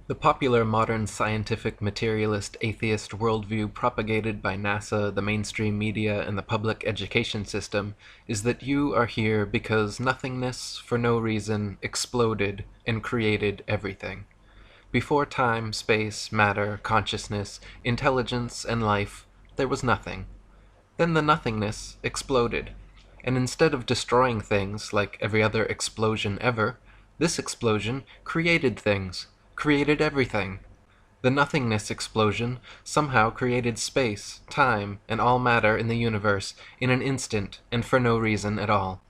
The popular modern scientific materialist atheist worldview propagated by NASA, the mainstream media, and the public education system is that you are here because nothingness, for no reason, exploded and created everything. Before time, space, matter, consciousness, intelligence, and life, there was nothing. Then the nothingness exploded. And instead of destroying things like every other explosion ever, this explosion created things, created everything. The nothingness explosion somehow created space, time, and all matter in the universe in an instant and for no reason at all.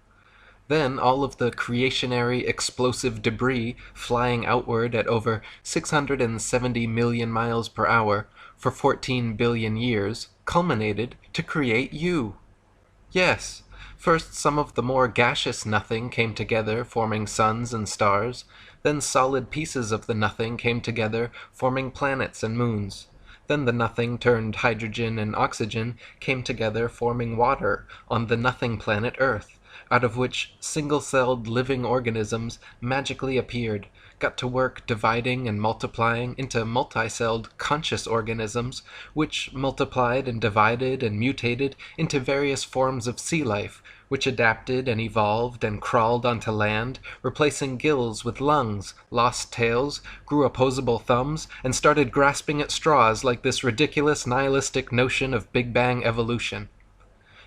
Then all of the creationary explosive debris flying outward at over 670 million miles per hour for 14 billion years culminated to create you. Yes, first some of the more gaseous nothing came together, forming suns and stars. Then solid pieces of the nothing came together, forming planets and moons. Then the nothing turned hydrogen and oxygen came together, forming water on the nothing planet Earth, out of which single-celled living organisms magically appeared, got to work dividing and multiplying into multi-celled conscious organisms, which multiplied and divided and mutated into various forms of sea life, which adapted and evolved and crawled onto land, replacing gills with lungs, lost tails, grew opposable thumbs, and started grasping at straws like this ridiculous nihilistic notion of Big Bang evolution.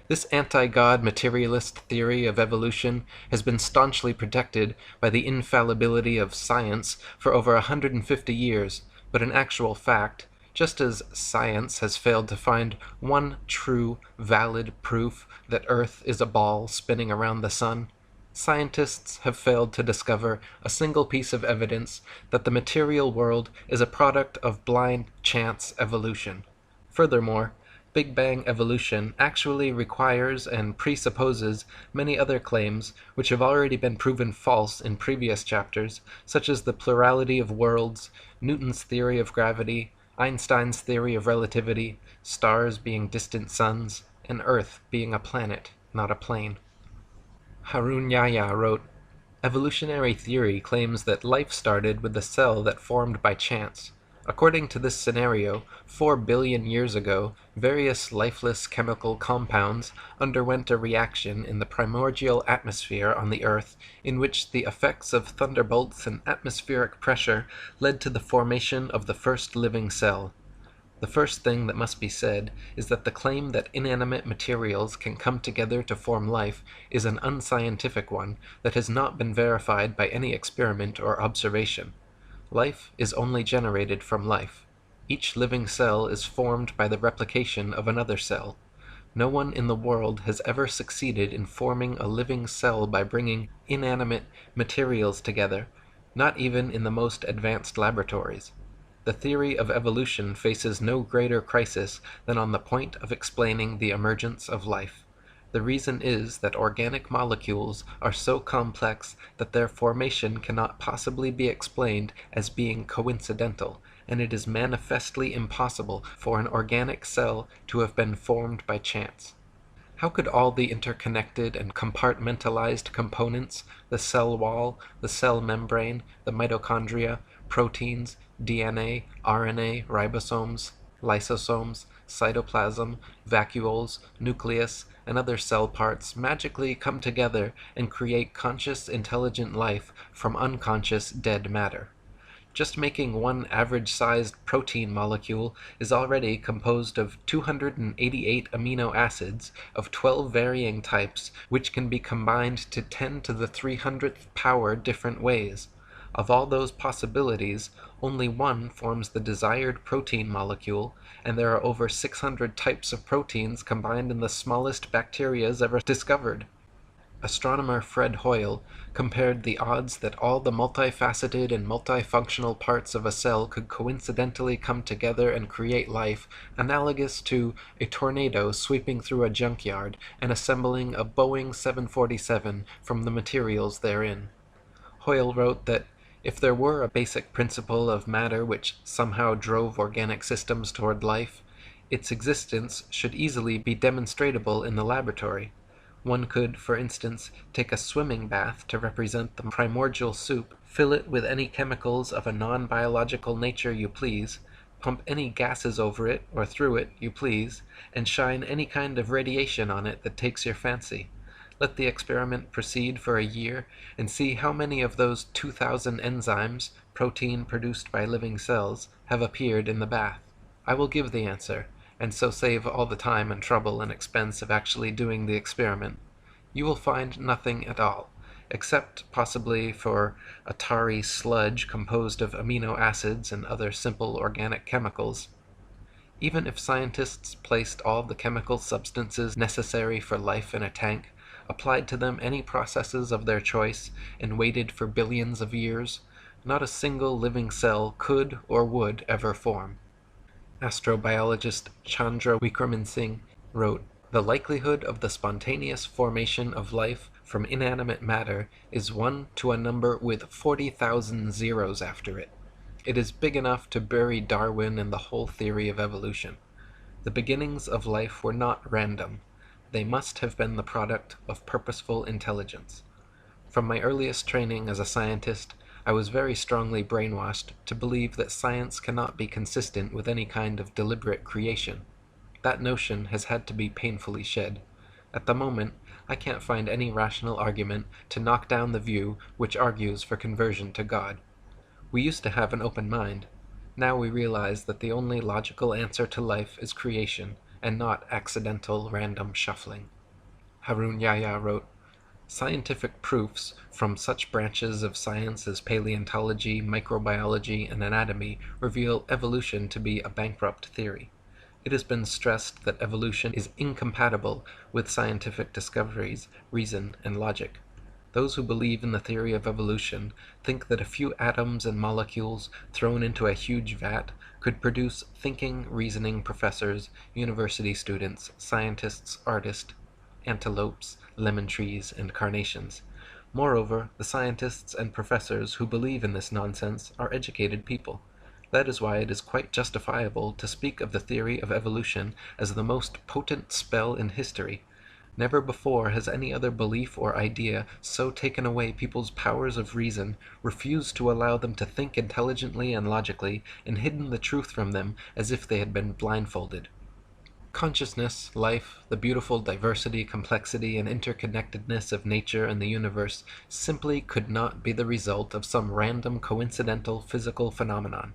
This anti-God materialist theory of evolution has been staunchly protected by the infallibility of science for over 150 years, but in actual fact, just as science has failed to find one true, valid proof that Earth is a ball spinning around the sun, scientists have failed to discover a single piece of evidence that the material world is a product of blind chance evolution. Furthermore, Big Bang evolution actually requires and presupposes many other claims which have already been proven false in previous chapters, such as the plurality of worlds, Newton's theory of gravity, Einstein's theory of relativity, stars being distant suns, and Earth being a planet, not a plane. Harun Yahya wrote, "Evolutionary theory claims that life started with a cell that formed by chance. According to this scenario, 4 billion years ago, various lifeless chemical compounds underwent a reaction in the primordial atmosphere on the Earth, in which the effects of thunderbolts and atmospheric pressure led to the formation of the first living cell. The first thing that must be said is that the claim that inanimate materials can come together to form life is an unscientific one that has not been verified by any experiment or observation. Life is only generated from life. Each living cell is formed by the replication of another cell. No one in the world has ever succeeded in forming a living cell by bringing inanimate materials together, not even in the most advanced laboratories. The theory of evolution faces no greater crisis than on the point of explaining the emergence of life. The reason is that organic molecules are so complex that their formation cannot possibly be explained as being coincidental, and it is manifestly impossible for an organic cell to have been formed by chance. How could all the interconnected and compartmentalized components, the cell wall, the cell membrane, the mitochondria, proteins, DNA, RNA, ribosomes, lysosomes, cytoplasm, vacuoles, nucleus, and other cell parts magically come together and create conscious, intelligent life from unconscious, dead matter? Just making one average-sized protein molecule is already composed of 288 amino acids of 12 varying types, which can be combined to 10 to the 300th power different ways. Of all those possibilities, only one forms the desired protein molecule, and there are over 600 types of proteins combined in the smallest bacterias ever discovered. Astronomer Fred Hoyle compared the odds that all the multifaceted and multifunctional parts of a cell could coincidentally come together and create life analogous to a tornado sweeping through a junkyard and assembling a Boeing 747 from the materials therein. Hoyle wrote that if there were a basic principle of matter which somehow drove organic systems toward life, its existence should easily be demonstrable in the laboratory. One could, for instance, take a swimming bath to represent the primordial soup, Fill it with any chemicals of a non-biological nature you please, pump any gases over it or through it you please, and shine any kind of radiation on it that takes your fancy. Let the experiment proceed for a year, and see how many of those 2,000 enzymes, protein produced by living cells, have appeared in the bath. I will give the answer, and so save all the time and trouble and expense of actually doing the experiment. You will find nothing at all, except possibly for a tarry sludge composed of amino acids and other simple organic chemicals. Even if scientists placed all the chemical substances necessary for life in a tank, applied to them any processes of their choice, and waited for billions of years, not a single living cell could or would ever form. Astrobiologist Chandra Wickraman Singh wrote, "The likelihood of the spontaneous formation of life from inanimate matter is 1 to a number with 40,000 zeros after it. It is big enough to bury Darwin and the whole theory of evolution. The beginnings of life were not random. They must have been the product of purposeful intelligence. From my earliest training as a scientist, I was very strongly brainwashed to believe that science cannot be consistent with any kind of deliberate creation. That notion has had to be painfully shed. At the moment, I can't find any rational argument to knock down the view which argues for conversion to God. We used to have an open mind. Now we realize that the only logical answer to life is creation, and not accidental random shuffling." Harun Yahya wrote, "Scientific proofs from such branches of science as paleontology, microbiology, and anatomy reveal evolution to be a bankrupt theory. It has been stressed that evolution is incompatible with scientific discoveries, reason, and logic. Those who believe in the theory of evolution think that a few atoms and molecules thrown into a huge vat could produce thinking, reasoning professors, university students, scientists, artists, antelopes, lemon trees, and carnations. Moreover, the scientists and professors who believe in this nonsense are educated people. That is why it is quite justifiable to speak of the theory of evolution as the most potent spell in history. Never before has any other belief or idea so taken away people's powers of reason, refused to allow them to think intelligently and logically, and hidden the truth from them as if they had been blindfolded. Consciousness, life, the beautiful diversity, complexity, and interconnectedness of nature and the universe simply could not be the result of some random coincidental physical phenomenon.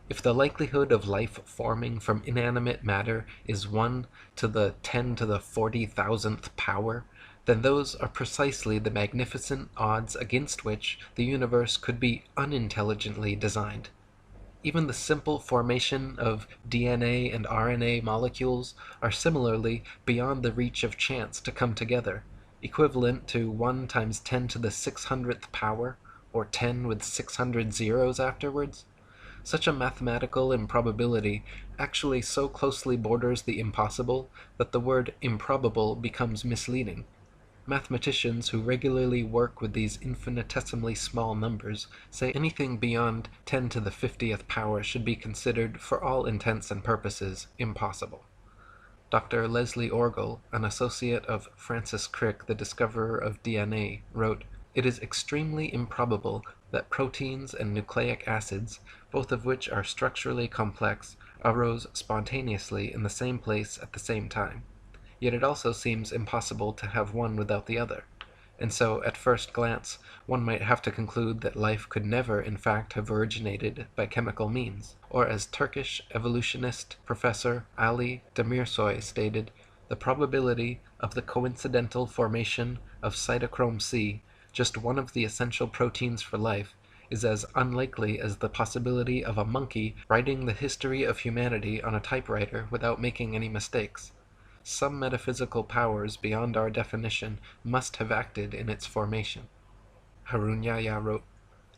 If the likelihood of life forming from inanimate matter is 1 to the 10 to the 40,000th power, then those are precisely the magnificent odds against which the universe could be unintelligently designed. Even the simple formation of DNA and RNA molecules are similarly beyond the reach of chance to come together, equivalent to 1 times 10 to the 600th power, or 10 with 600 zeros afterwards. Such a mathematical improbability actually so closely borders the impossible that the word improbable becomes misleading. Mathematicians who regularly work with these infinitesimally small numbers say anything beyond 10 to the 50th power should be considered, for all intents and purposes, impossible. Dr. Leslie Orgel, an associate of Francis Crick, the discoverer of DNA, wrote, "It is extremely improbable that proteins and nucleic acids, both of which are structurally complex, arose spontaneously in the same place at the same time. Yet it also seems impossible to have one without the other. And so, at first glance, one might have to conclude that life could never in fact have originated by chemical means." Or as Turkish evolutionist Professor Ali Demirsoy stated, "The probability of the coincidental formation of cytochrome C, just one of the essential proteins for life, is as unlikely as the possibility of a monkey writing the history of humanity on a typewriter without making any mistakes. Some metaphysical powers beyond our definition must have acted in its formation." Harun Yahya wrote,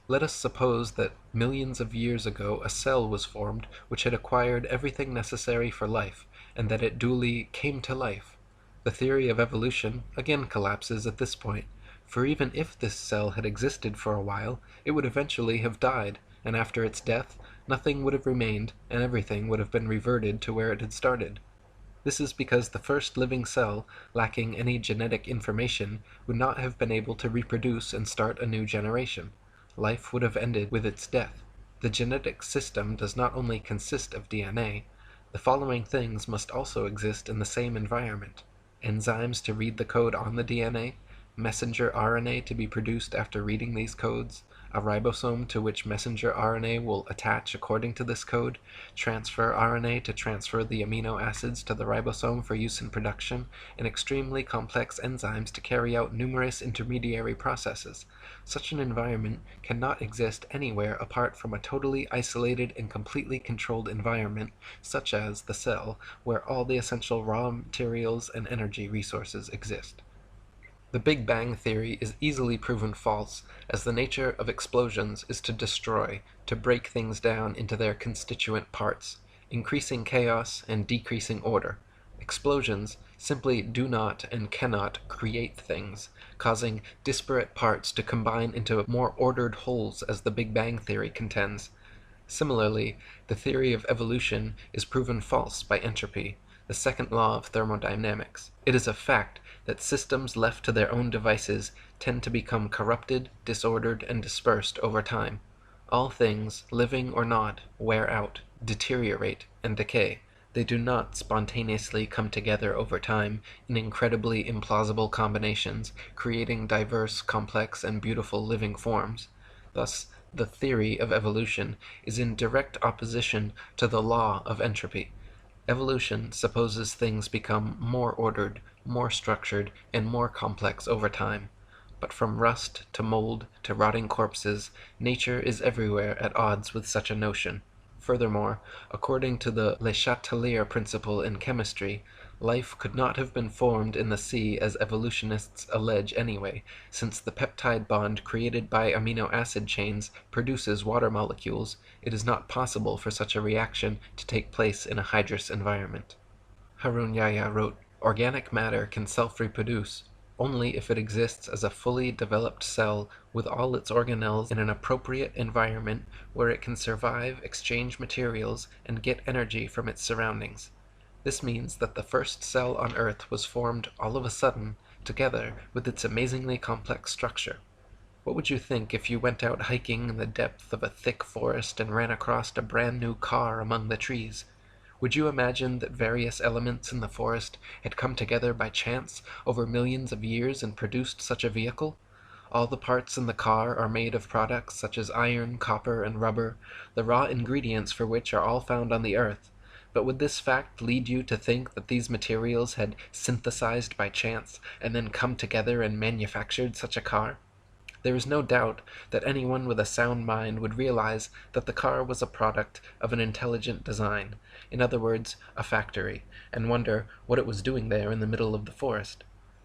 "Let us suppose that millions of years ago a cell was formed which had acquired everything necessary for life, and that it duly came to life. The theory of evolution again collapses at this point, for even if this cell had existed for a while, it would eventually have died, and after its death, nothing would have remained, and everything would have been reverted to where it had started. This is because the first living cell, lacking any genetic information, would not have been able to reproduce and start a new generation. life would have ended with its death. The genetic system does not only consist of DNA, the following things must also exist in the same environment: enzymes to read the code on the DNA, messenger RNA to be produced after reading these codes, a ribosome to which messenger RNA will attach according to this code, transfer RNA to transfer the amino acids to the ribosome for use in production, and extremely complex enzymes to carry out numerous intermediary processes. Such an environment cannot exist anywhere apart from a totally isolated and completely controlled environment, such as the cell, where all the essential raw materials and energy resources exist. The Big Bang theory is easily proven false, as the nature of explosions is to destroy, to break things down into their constituent parts, increasing chaos and decreasing order. Explosions simply do not and cannot create things, causing disparate parts to combine into more ordered wholes, as the Big Bang theory contends. Similarly, the theory of evolution is proven false by entropy, the second law of thermodynamics. It is a fact that systems left to their own devices tend to become corrupted, disordered, and dispersed over time. All things, living or not, wear out, deteriorate, and decay. They do not spontaneously come together over time in incredibly implausible combinations, creating diverse, complex, and beautiful living forms. Thus, the theory of evolution is in direct opposition to the law of entropy. Evolution supposes things become more ordered, more structured, and more complex over time. But from rust to mold to rotting corpses, nature is everywhere at odds with such a notion. Furthermore, according to the Le Chatelier principle in chemistry, life could not have been formed in the sea as evolutionists allege anyway, since the peptide bond created by amino acid chains produces water molecules. It is not possible for such a reaction to take place in a hydrous environment. Harun Yahya wrote, "Organic matter can self-reproduce only if it exists as a fully developed cell with all its organelles in an appropriate environment where it can survive, exchange materials, and get energy from its surroundings. This means that the first cell on Earth was formed all of a sudden, together with its amazingly complex structure. What would you think if you went out hiking in the depth of a thick forest and ran across a brand new car among the trees? Would you imagine that various elements in the forest had come together by chance over millions of years and produced such a vehicle? All the parts in the car are made of products such as iron, copper, and rubber, the raw ingredients for which are all found on the earth. But would this fact lead you to think that these materials had synthesized by chance and then come together and manufactured such a car? There is no doubt that anyone with a sound mind would realize that the car was a product of an intelligent design, in other words, a factory, and wonder what it was doing there in the middle of the forest.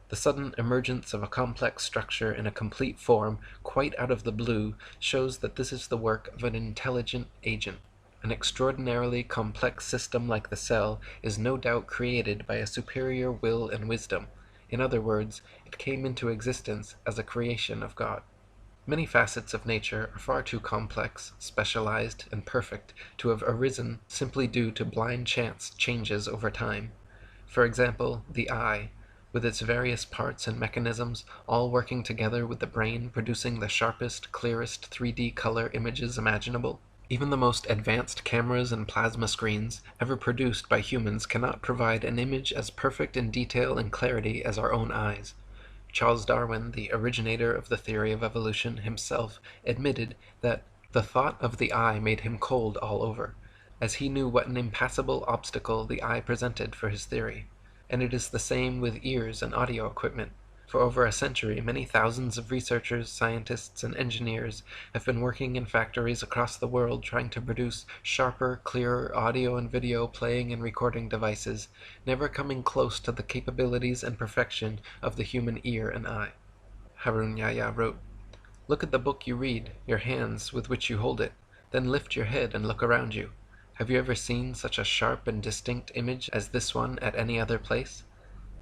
The sudden emergence of a complex structure in a complete form, quite out of the blue, shows that this is the work of an intelligent agent. An extraordinarily complex system like the cell is no doubt created by a superior will and wisdom. In other words, it came into existence as a creation of God. Many facets of nature are far too complex, specialized, and perfect to have arisen simply due to blind chance changes over time. For example, the eye, with its various parts and mechanisms, all working together with the brain producing the sharpest, clearest 3D color images imaginable. Even the most advanced cameras and plasma screens ever produced by humans cannot provide an image as perfect in detail and clarity as our own eyes. Charles Darwin, the originator of the theory of evolution, himself admitted that the thought of the eye made him cold all over, as he knew what an impassable obstacle the eye presented for his theory. And it is the same with ears and audio equipment. For over a century, many thousands of researchers, scientists, and engineers have been working in factories across the world trying to produce sharper, clearer audio and video playing and recording devices, never coming close to the capabilities and perfection of the human ear and eye. Harun Yahya wrote, "Look at the book you read, your hands with which you hold it, then lift your head and look around you. Have you ever seen such a sharp and distinct image as this one at any other place?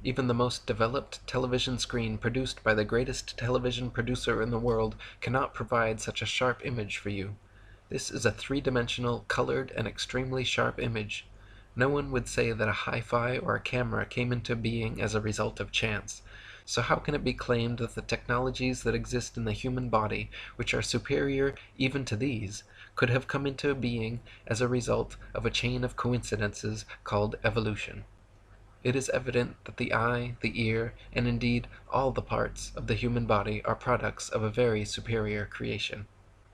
Even the most developed television screen produced by the greatest television producer in the world cannot provide such a sharp image for you. This is a three-dimensional, colored, and extremely sharp image. No one would say that a hi-fi or a camera came into being as a result of chance. So how can it be claimed that the technologies that exist in the human body, which are superior even to these, could have come into being as a result of a chain of coincidences called evolution? It is evident that the eye, the ear, and indeed all the parts of the human body are products of a very superior creation.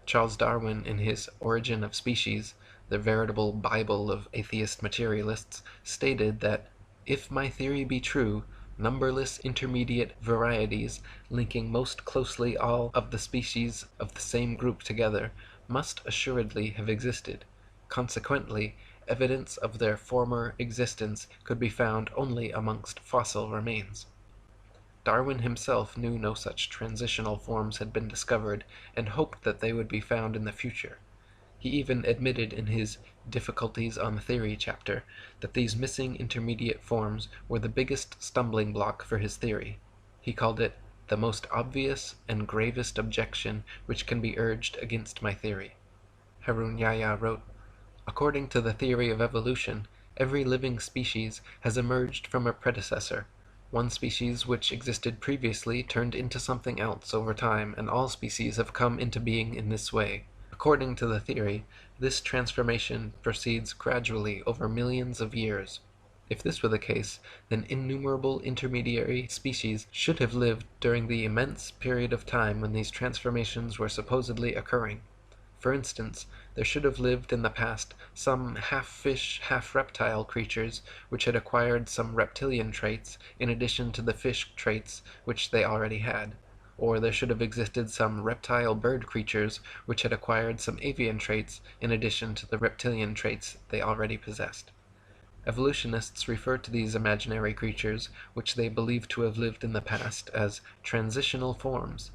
Charles Darwin, in his Origin of Species, the veritable Bible of atheist materialists, stated that if my theory be true, numberless intermediate varieties, linking most closely all of the species of the same group together, must assuredly have existed. Consequently, evidence of their former existence could be found only amongst fossil remains. Darwin himself knew no such transitional forms had been discovered, and hoped that they would be found in the future. He even admitted in his Difficulties on Theory chapter that these missing intermediate forms were the biggest stumbling block for his theory. He called it the most obvious and gravest objection which can be urged against my theory. Harun Yahya wrote, "According to the theory of evolution, every living species has emerged from a predecessor. One species which existed previously turned into something else over time, and all species have come into being in this way. According to the theory, this transformation proceeds gradually over millions of years. If this were the case, then innumerable intermediary species should have lived during the immense period of time when these transformations were supposedly occurring. For instance, there should have lived in the past some half-fish, half-reptile creatures which had acquired some reptilian traits in addition to the fish traits which they already had. Or there should have existed some reptile bird creatures which had acquired some avian traits in addition to the reptilian traits they already possessed. Evolutionists refer to these imaginary creatures, which they believe to have lived in the past, as transitional forms.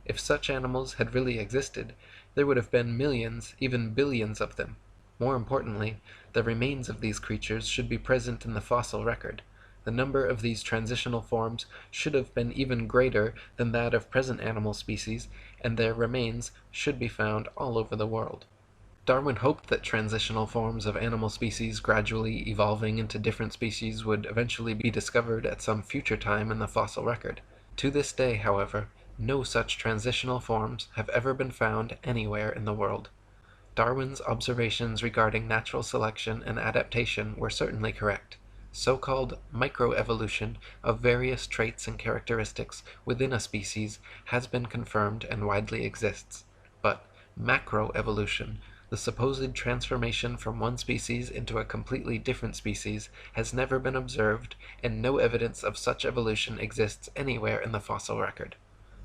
If such animals had really existed, there would have been millions, even billions of them. More importantly, the remains of these creatures should be present in the fossil record. The number of these transitional forms should have been even greater than that of present animal species, and their remains should be found all over the world." Darwin hoped that transitional forms of animal species gradually evolving into different species would eventually be discovered at some future time in the fossil record. To this day, however, no such transitional forms have ever been found anywhere in the world. Darwin's observations regarding natural selection and adaptation were certainly correct. So-called microevolution of various traits and characteristics within a species has been confirmed and widely exists. But macroevolution, the supposed transformation from one species into a completely different species, has never been observed, and no evidence of such evolution exists anywhere in the fossil record.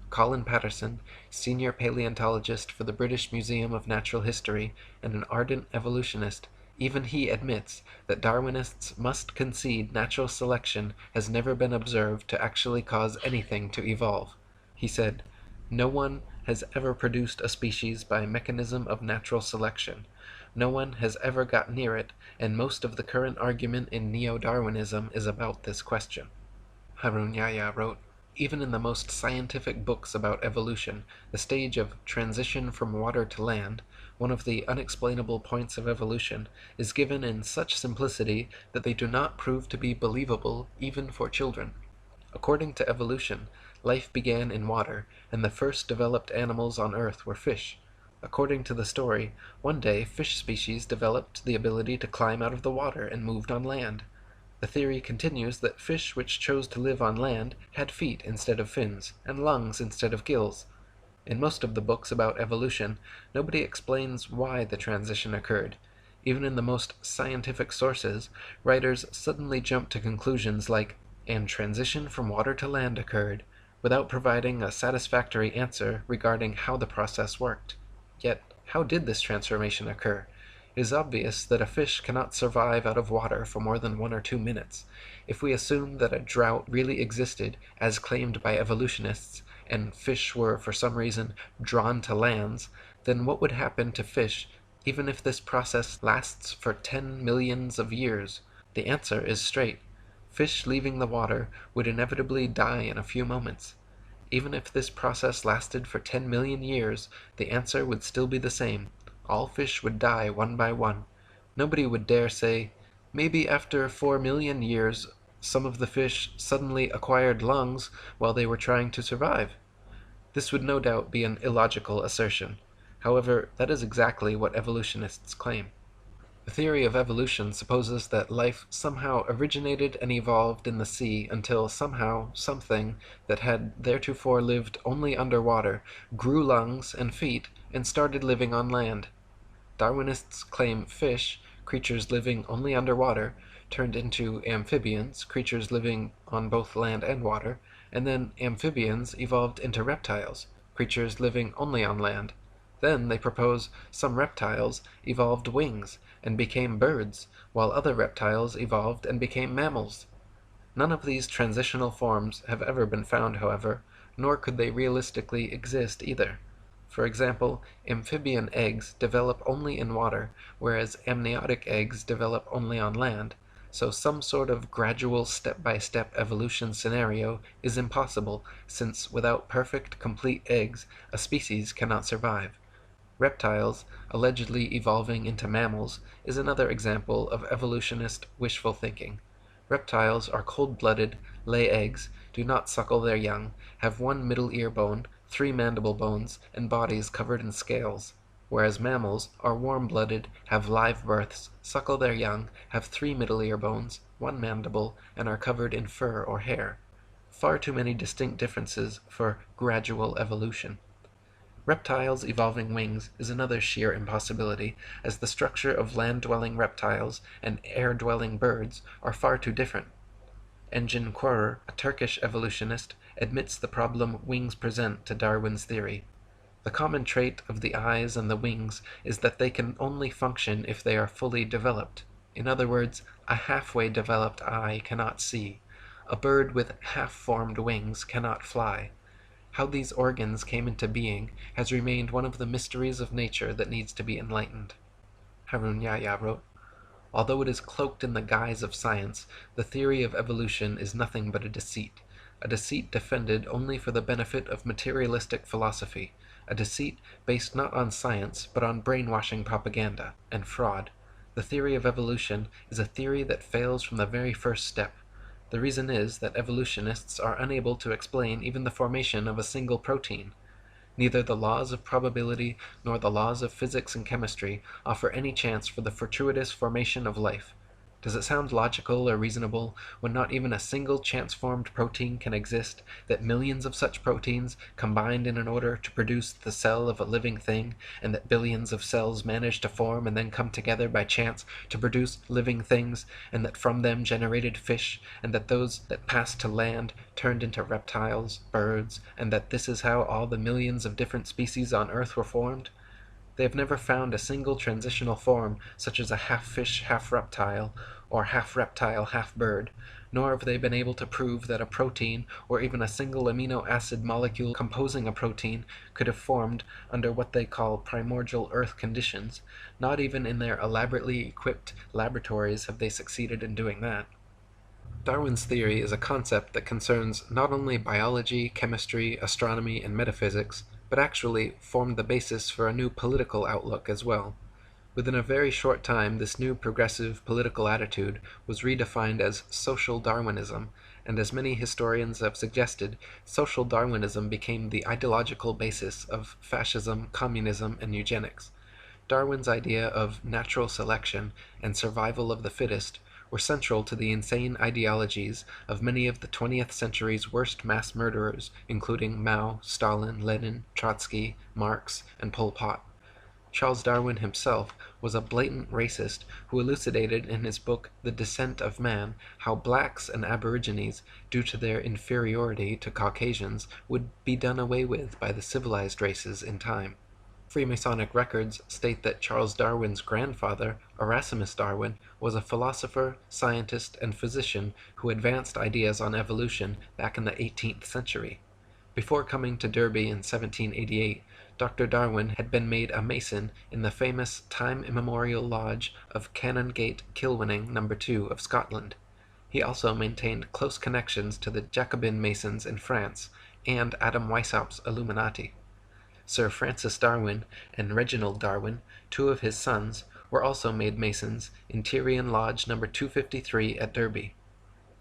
Colin Patterson, senior paleontologist for the British Museum of Natural History and an ardent evolutionist, even he admits that Darwinists must concede natural selection has never been observed to actually cause anything to evolve. He said, "No one has ever produced a species by mechanism of natural selection. No one has ever got near it, and most of the current argument in neo-Darwinism is about this question." Harun Yahya wrote, "Even in the most scientific books about evolution, the stage of transition from water to land, one of the unexplainable points of evolution, is given in such simplicity that they do not prove to be believable even for children. According to evolution, life began in water, and the first developed animals on Earth were fish. According to the story, one day fish species developed the ability to climb out of the water and moved on land. The theory continues that fish which chose to live on land had feet instead of fins, and lungs instead of gills. In most of the books about evolution, nobody explains why the transition occurred. Even in the most scientific sources, writers suddenly jump to conclusions like, "and transition from water to land occurred," without providing a satisfactory answer regarding how the process worked. Yet, how did this transformation occur? It is obvious that a fish cannot survive out of water for more than 1 or 2 minutes. If we assume that a drought really existed, as claimed by evolutionists, and fish were for some reason drawn to lands, then what would happen to fish even if this process lasts for 10 millions of years? The answer is straight. Fish leaving the water would inevitably die in a few moments. Even if this process lasted for 10 million years, the answer would still be the same. All fish would die one by one. Nobody would dare say, "Maybe after 4 million years Some of the fish suddenly acquired lungs while they were trying to survive. This would no doubt be an illogical assertion. However, that is exactly what evolutionists claim. The theory of evolution supposes that life somehow originated and evolved in the sea until somehow something that had theretofore lived only underwater grew lungs and feet and started living on land. Darwinists claim fish, creatures living only underwater, turned into amphibians, creatures living on both land and water, and then amphibians evolved into reptiles, creatures living only on land. Then they propose some reptiles evolved wings and became birds, while other reptiles evolved and became mammals. None of these transitional forms have ever been found, however, nor could they realistically exist either. For example, amphibian eggs develop only in water, whereas amniotic eggs develop only on land, so some sort of gradual step-by-step evolution scenario is impossible, since without perfect, complete eggs, a species cannot survive. Reptiles, allegedly evolving into mammals, is another example of evolutionist wishful thinking. Reptiles are cold-blooded, lay eggs, do not suckle their young, have one middle ear bone, 3 mandible bones, and bodies covered in scales, whereas mammals are warm-blooded, have live births, suckle their young, have 3 middle ear bones, 1 mandible, and are covered in fur or hair. Far too many distinct differences for gradual evolution. Reptiles evolving wings is another sheer impossibility, as the structure of land-dwelling reptiles and air-dwelling birds are far too different. Engin Qurer, a Turkish evolutionist, admits the problem wings present to Darwin's theory. The common trait of the eyes and the wings is that they can only function if they are fully developed. In other words, a halfway developed eye cannot see. A bird with half-formed wings cannot fly. How these organs came into being has remained one of the mysteries of nature that needs to be enlightened. Harun Yahya wrote, "Although it is cloaked in the guise of science, the theory of evolution is nothing but a deceit defended only for the benefit of materialistic philosophy, a deceit based not on science but on brainwashing propaganda and fraud. The theory of evolution is a theory that fails from the very first step. The reason is that evolutionists are unable to explain even the formation of a single protein. Neither the laws of probability nor the laws of physics and chemistry offer any chance for the fortuitous formation of life. Does it sound logical or reasonable, when not even a single chance-formed protein can exist, that millions of such proteins combined in order to produce the cell of a living thing, and that billions of cells manage to form and then come together by chance to produce living things, and that from them generated fish, and that those that passed to land turned into reptiles, birds, and that this is how all the millions of different species on Earth were formed? They have never found a single transitional form, such as a half-fish, half-reptile, or half-reptile, half-bird, nor have they been able to prove that a protein, or even a single amino acid molecule composing a protein, could have formed under what they call primordial Earth conditions. Not even in their elaborately equipped laboratories have they succeeded in doing that. Darwin's theory is a concept that concerns not only biology, chemistry, astronomy, and metaphysics, but actually formed the basis for a new political outlook as well. Within a very short time, this new progressive political attitude was redefined as social Darwinism, and as many historians have suggested, social Darwinism became the ideological basis of fascism, communism, and eugenics. Darwin's idea of natural selection and survival of the fittest were central to the insane ideologies of many of the 20th century's worst mass murderers, including Mao, Stalin, Lenin, Trotsky, Marx, and Pol Pot. Charles Darwin himself was a blatant racist who elucidated in his book The Descent of Man how blacks and aborigines, due to their inferiority to Caucasians, would be done away with by the civilized races in time. Freemasonic records state that Charles Darwin's grandfather, Erasmus Darwin, was a philosopher, scientist, and physician who advanced ideas on evolution back in the 18th century. Before coming to Derby in 1788, Dr. Darwin had been made a Mason in the famous time-immemorial lodge of Canongate Kilwinning No. 2 of Scotland. He also maintained close connections to the Jacobin Masons in France and Adam Weishaupt's Illuminati. Sir Francis Darwin and Reginald Darwin, 2 of his sons, were also made Masons in Tyrian Lodge No. 253 at Derby.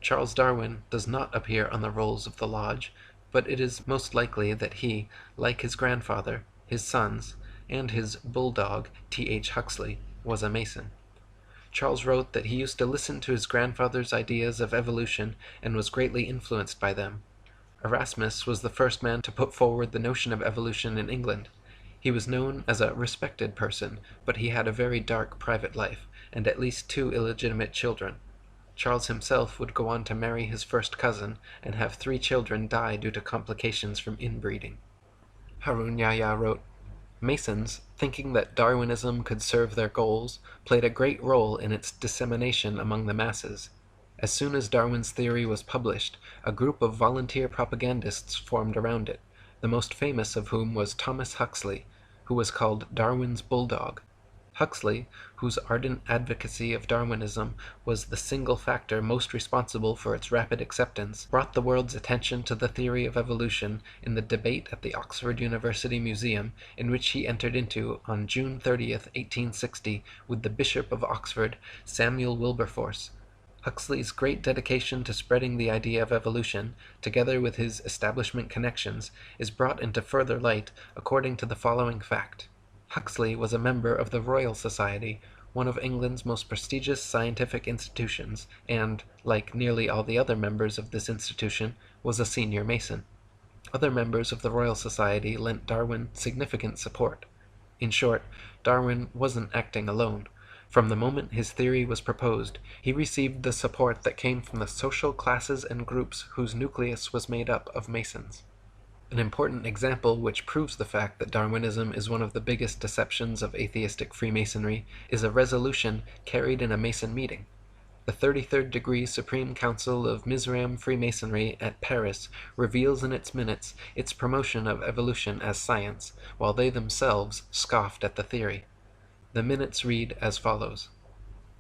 Charles Darwin does not appear on the rolls of the lodge, but it is most likely that he, like his grandfather, his sons, and his bulldog, T.H. Huxley, was a Mason. Charles wrote that he used to listen to his grandfather's ideas of evolution and was greatly influenced by them. Erasmus was the first man to put forward the notion of evolution in England. He was known as a respected person, but he had a very dark private life, and at least 2 illegitimate children. Charles himself would go on to marry his first cousin and have 3 children die due to complications from inbreeding. Harun Yahya wrote, Masons, thinking that Darwinism could serve their goals, played a great role in its dissemination among the masses. As soon as Darwin's theory was published, a group of volunteer propagandists formed around it, the most famous of whom was Thomas Huxley, who was called Darwin's bulldog. Huxley, whose ardent advocacy of Darwinism was the single factor most responsible for its rapid acceptance, brought the world's attention to the theory of evolution in the debate at the Oxford University Museum, in which he entered into on June 30th, 1860, with the Bishop of Oxford, Samuel Wilberforce. Huxley's great dedication to spreading the idea of evolution, together with his establishment connections, is brought into further light according to the following fact. Huxley was a member of the Royal Society, one of England's most prestigious scientific institutions, and, like nearly all the other members of this institution, was a senior Mason. Other members of the Royal Society lent Darwin significant support. In short, Darwin wasn't acting alone. From the moment his theory was proposed, he received the support that came from the social classes and groups whose nucleus was made up of Masons. An important example which proves the fact that Darwinism is one of the biggest deceptions of atheistic Freemasonry is a resolution carried in a Mason meeting. The 33rd Degree Supreme Council of Mizraim Freemasonry at Paris reveals in its minutes its promotion of evolution as science, while they themselves scoffed at the theory. The minutes read as follows.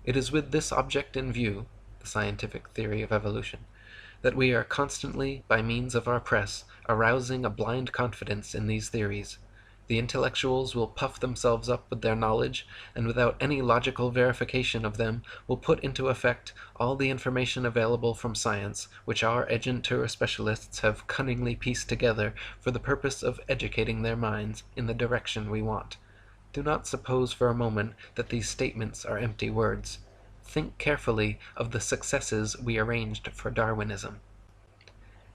It is with this object in view, the scientific theory of evolution, that we are constantly, by means of our press, arousing a blind confidence in these theories. The intellectuals will puff themselves up with their knowledge, and without any logical verification of them, will put into effect all the information available from science, which our agentur specialists have cunningly pieced together for the purpose of educating their minds in the direction we want. Do not suppose for a moment that these statements are empty words. Think carefully of the successes we arranged for Darwinism.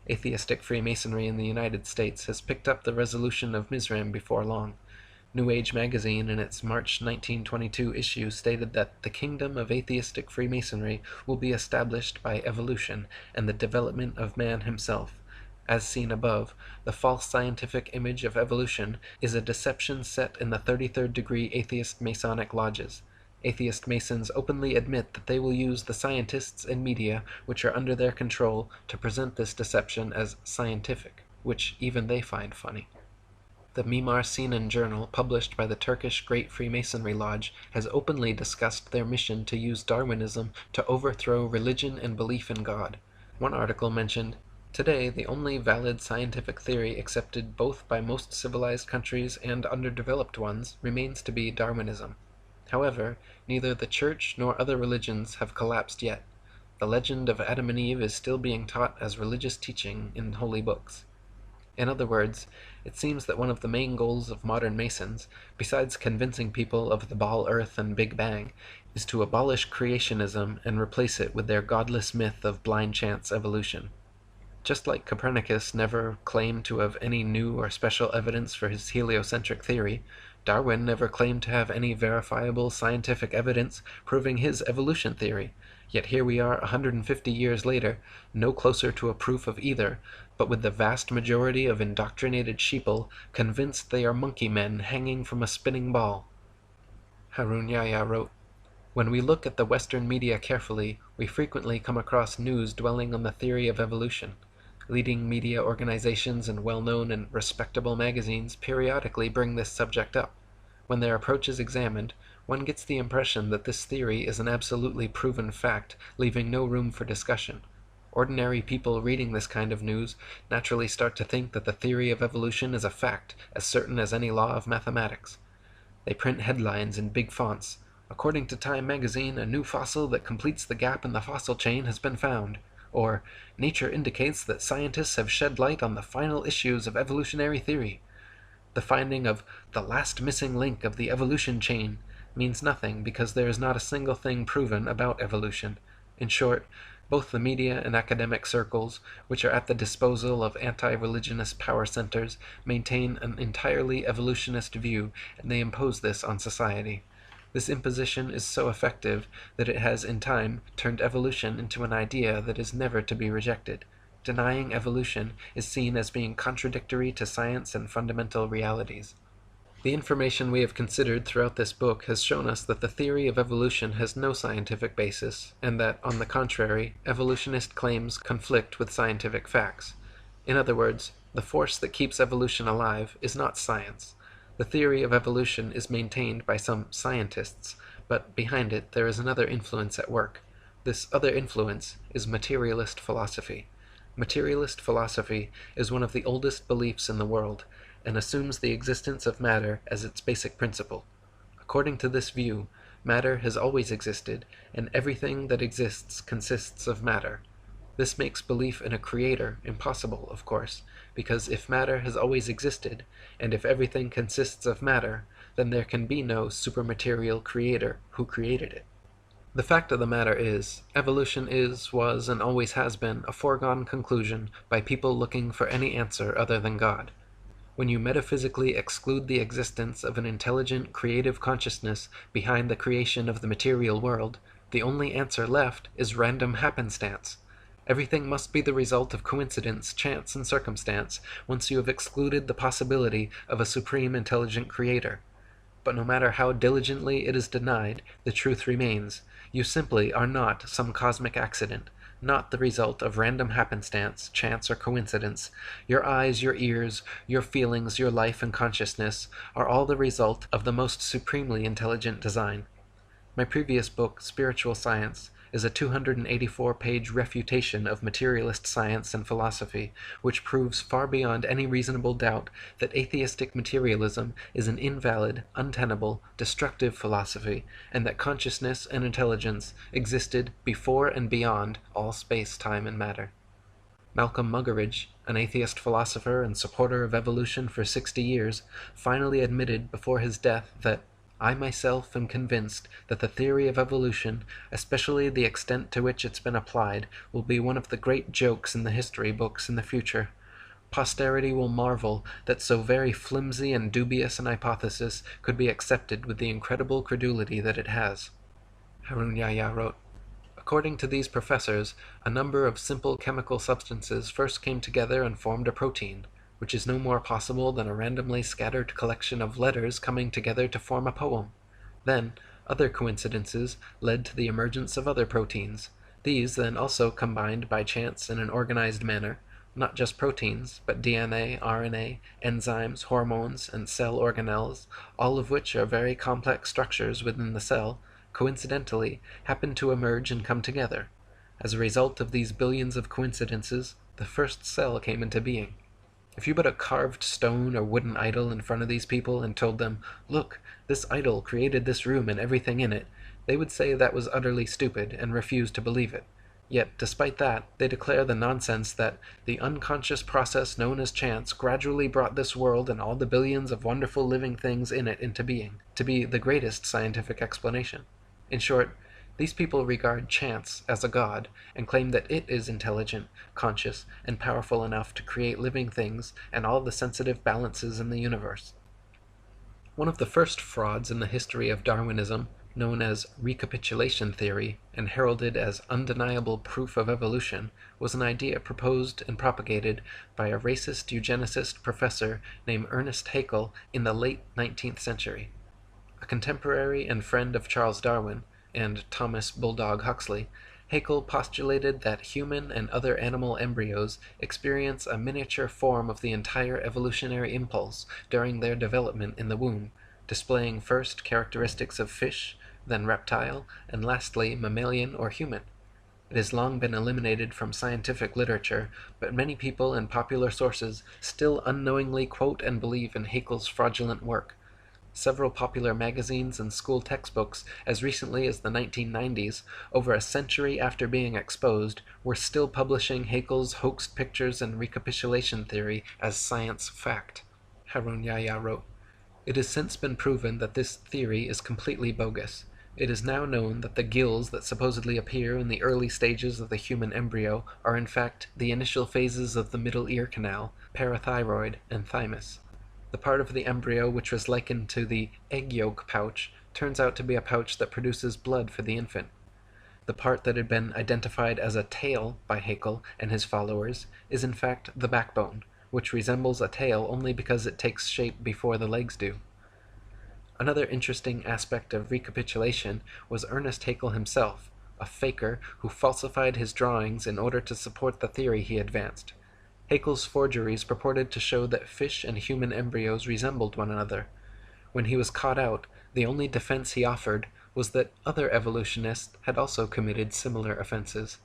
Atheistic Freemasonry in the United States has picked up the resolution of Mizraim before long. New Age magazine in its March 1922 issue stated that the kingdom of atheistic Freemasonry will be established by evolution and the development of man himself. As seen above, the false scientific image of evolution is a deception set in the 33rd degree atheist Masonic lodges. Atheist Masons openly admit that they will use the scientists and media which are under their control to present this deception as scientific, which even they find funny. The Mimar Sinan Journal, published by the Turkish Great Freemasonry Lodge, has openly discussed their mission to use Darwinism to overthrow religion and belief in God. One article mentioned, "Today, the only valid scientific theory accepted both by most civilized countries and underdeveloped ones remains to be Darwinism. However, neither the Church nor other religions have collapsed yet. The legend of Adam and Eve is still being taught as religious teaching in holy books." In other words, it seems that one of the main goals of modern Masons, besides convincing people of the Ball Earth and Big Bang, is to abolish creationism and replace it with their godless myth of blind chance evolution. Just like Copernicus never claimed to have any new or special evidence for his heliocentric theory, Darwin never claimed to have any verifiable scientific evidence proving his evolution theory. Yet here we are 150 years later, no closer to a proof of either, but with the vast majority of indoctrinated sheeple convinced they are monkey men hanging from a spinning ball. Harun Yahya wrote, "When we look at the Western media carefully, we frequently come across news dwelling on the theory of evolution. Leading media organizations and well-known and respectable magazines periodically bring this subject up. When their approach is examined, one gets the impression that this theory is an absolutely proven fact, leaving no room for discussion. Ordinary people reading this kind of news naturally start to think that the theory of evolution is a fact, as certain as any law of mathematics. They print headlines in big fonts. 'According to Time magazine, a new fossil that completes the gap in the fossil chain has been found,' or nature indicates that scientists have shed light on the final issues of evolutionary theory. The finding of the last missing link of the evolution chain means nothing because there is not a single thing proven about evolution. In short, both the media and academic circles, which are at the disposal of anti-religionist power centers, maintain an entirely evolutionist view, and they impose this on society. This imposition is so effective that it has in time turned evolution into an idea that is never to be rejected. Denying evolution is seen as being contradictory to science and fundamental realities. The information we have considered throughout this book has shown us that the theory of evolution has no scientific basis, and that, on the contrary, evolutionist claims conflict with scientific facts. In other words, the force that keeps evolution alive is not science. The theory of evolution is maintained by some scientists, but behind it there is another influence at work. This other influence is materialist philosophy. Materialist philosophy is one of the oldest beliefs in the world, and assumes the existence of matter as its basic principle. According to this view, matter has always existed, and everything that exists consists of matter. This makes belief in a creator impossible, of course, because if matter has always existed, and if everything consists of matter, then there can be no supermaterial creator who created it. The fact of the matter is, evolution is, was, and always has been a foregone conclusion by people looking for any answer other than God. When you metaphysically exclude the existence of an intelligent, creative consciousness behind the creation of the material world, the only answer left is random happenstance. Everything must be the result of coincidence, chance, and circumstance once you have excluded the possibility of a supreme intelligent creator. But no matter how diligently it is denied, the truth remains. You simply are not some cosmic accident, not the result of random happenstance, chance, or coincidence. Your eyes, your ears, your feelings, your life and consciousness are all the result of the most supremely intelligent design. My previous book, Spiritual Science, is a 284-page refutation of materialist science and philosophy, which proves far beyond any reasonable doubt that atheistic materialism is an invalid, untenable, destructive philosophy, and that consciousness and intelligence existed before and beyond all space, time, and matter. Malcolm Muggeridge, an atheist philosopher and supporter of evolution for 60 years, finally admitted before his death that I myself am convinced that the theory of evolution, especially the extent to which it's been applied, will be one of the great jokes in the history books in the future. Posterity will marvel that so very flimsy and dubious an hypothesis could be accepted with the incredible credulity that it has. Harun Yahya wrote, according to these professors, a number of simple chemical substances first came together and formed a protein, which is no more possible than a randomly scattered collection of letters coming together to form a poem. Then, other coincidences led to the emergence of other proteins. These then also combined by chance in an organized manner, not just proteins, but DNA, RNA, enzymes, hormones, and cell organelles, all of which are very complex structures within the cell, coincidentally happened to emerge and come together. As a result of these billions of coincidences, the first cell came into being. If you put a carved stone or wooden idol in front of these people and told them, look, this idol created this room and everything in it, they would say that was utterly stupid and refuse to believe it. Yet, despite that, they declare the nonsense that the unconscious process known as chance gradually brought this world and all the billions of wonderful living things in it into being, to be the greatest scientific explanation. In short, these people regard chance as a god and claim that it is intelligent, conscious, and powerful enough to create living things and all the sensitive balances in the universe. One of the first frauds in the history of Darwinism, known as Recapitulation Theory and heralded as undeniable proof of evolution, was an idea proposed and propagated by a racist eugenicist professor named Ernest Tako in the late 19th century. A contemporary and friend of Charles Darwin, and Thomas Bulldog Huxley, Haeckel postulated that human and other animal embryos experience a miniature form of the entire evolutionary impulse during their development in the womb, displaying first characteristics of fish, then reptile, and lastly mammalian or human. It has long been eliminated from scientific literature, but many people and popular sources still unknowingly quote and believe in Haeckel's fraudulent work. Several popular magazines and school textbooks, as recently as the 1990s, over a century after being exposed, were still publishing Haeckel's hoaxed pictures and recapitulation theory as science fact. Harun Yahya wrote, "It has since been proven that this theory is completely bogus. It is now known that the gills that supposedly appear in the early stages of the human embryo are in fact the initial phases of the middle ear canal, parathyroid, and thymus. The part of the embryo which was likened to the egg yolk pouch turns out to be a pouch that produces blood for the infant. The part that had been identified as a tail by Haeckel and his followers is in fact the backbone, which resembles a tail only because it takes shape before the legs do." Another interesting aspect of recapitulation was Ernest Haeckel himself, a faker who falsified his drawings in order to support the theory he advanced. Haeckel's forgeries purported to show that fish and human embryos resembled one another. When he was caught out, the only defense he offered was that other evolutionists had also committed similar offenses.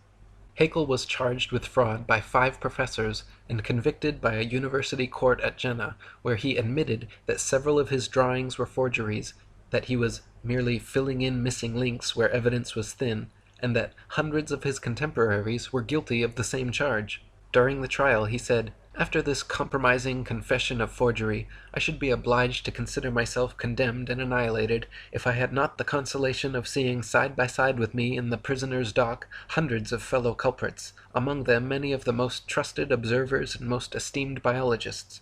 Haeckel was charged with fraud by 5 professors and convicted by a university court at Jena, where he admitted that several of his drawings were forgeries, that he was merely filling in missing links where evidence was thin, and that hundreds of his contemporaries were guilty of the same charge. During the trial, he said, "After this compromising confession of forgery, I should be obliged to consider myself condemned and annihilated if I had not the consolation of seeing side by side with me in the prisoner's dock hundreds of fellow culprits, among them many of the most trusted observers and most esteemed biologists.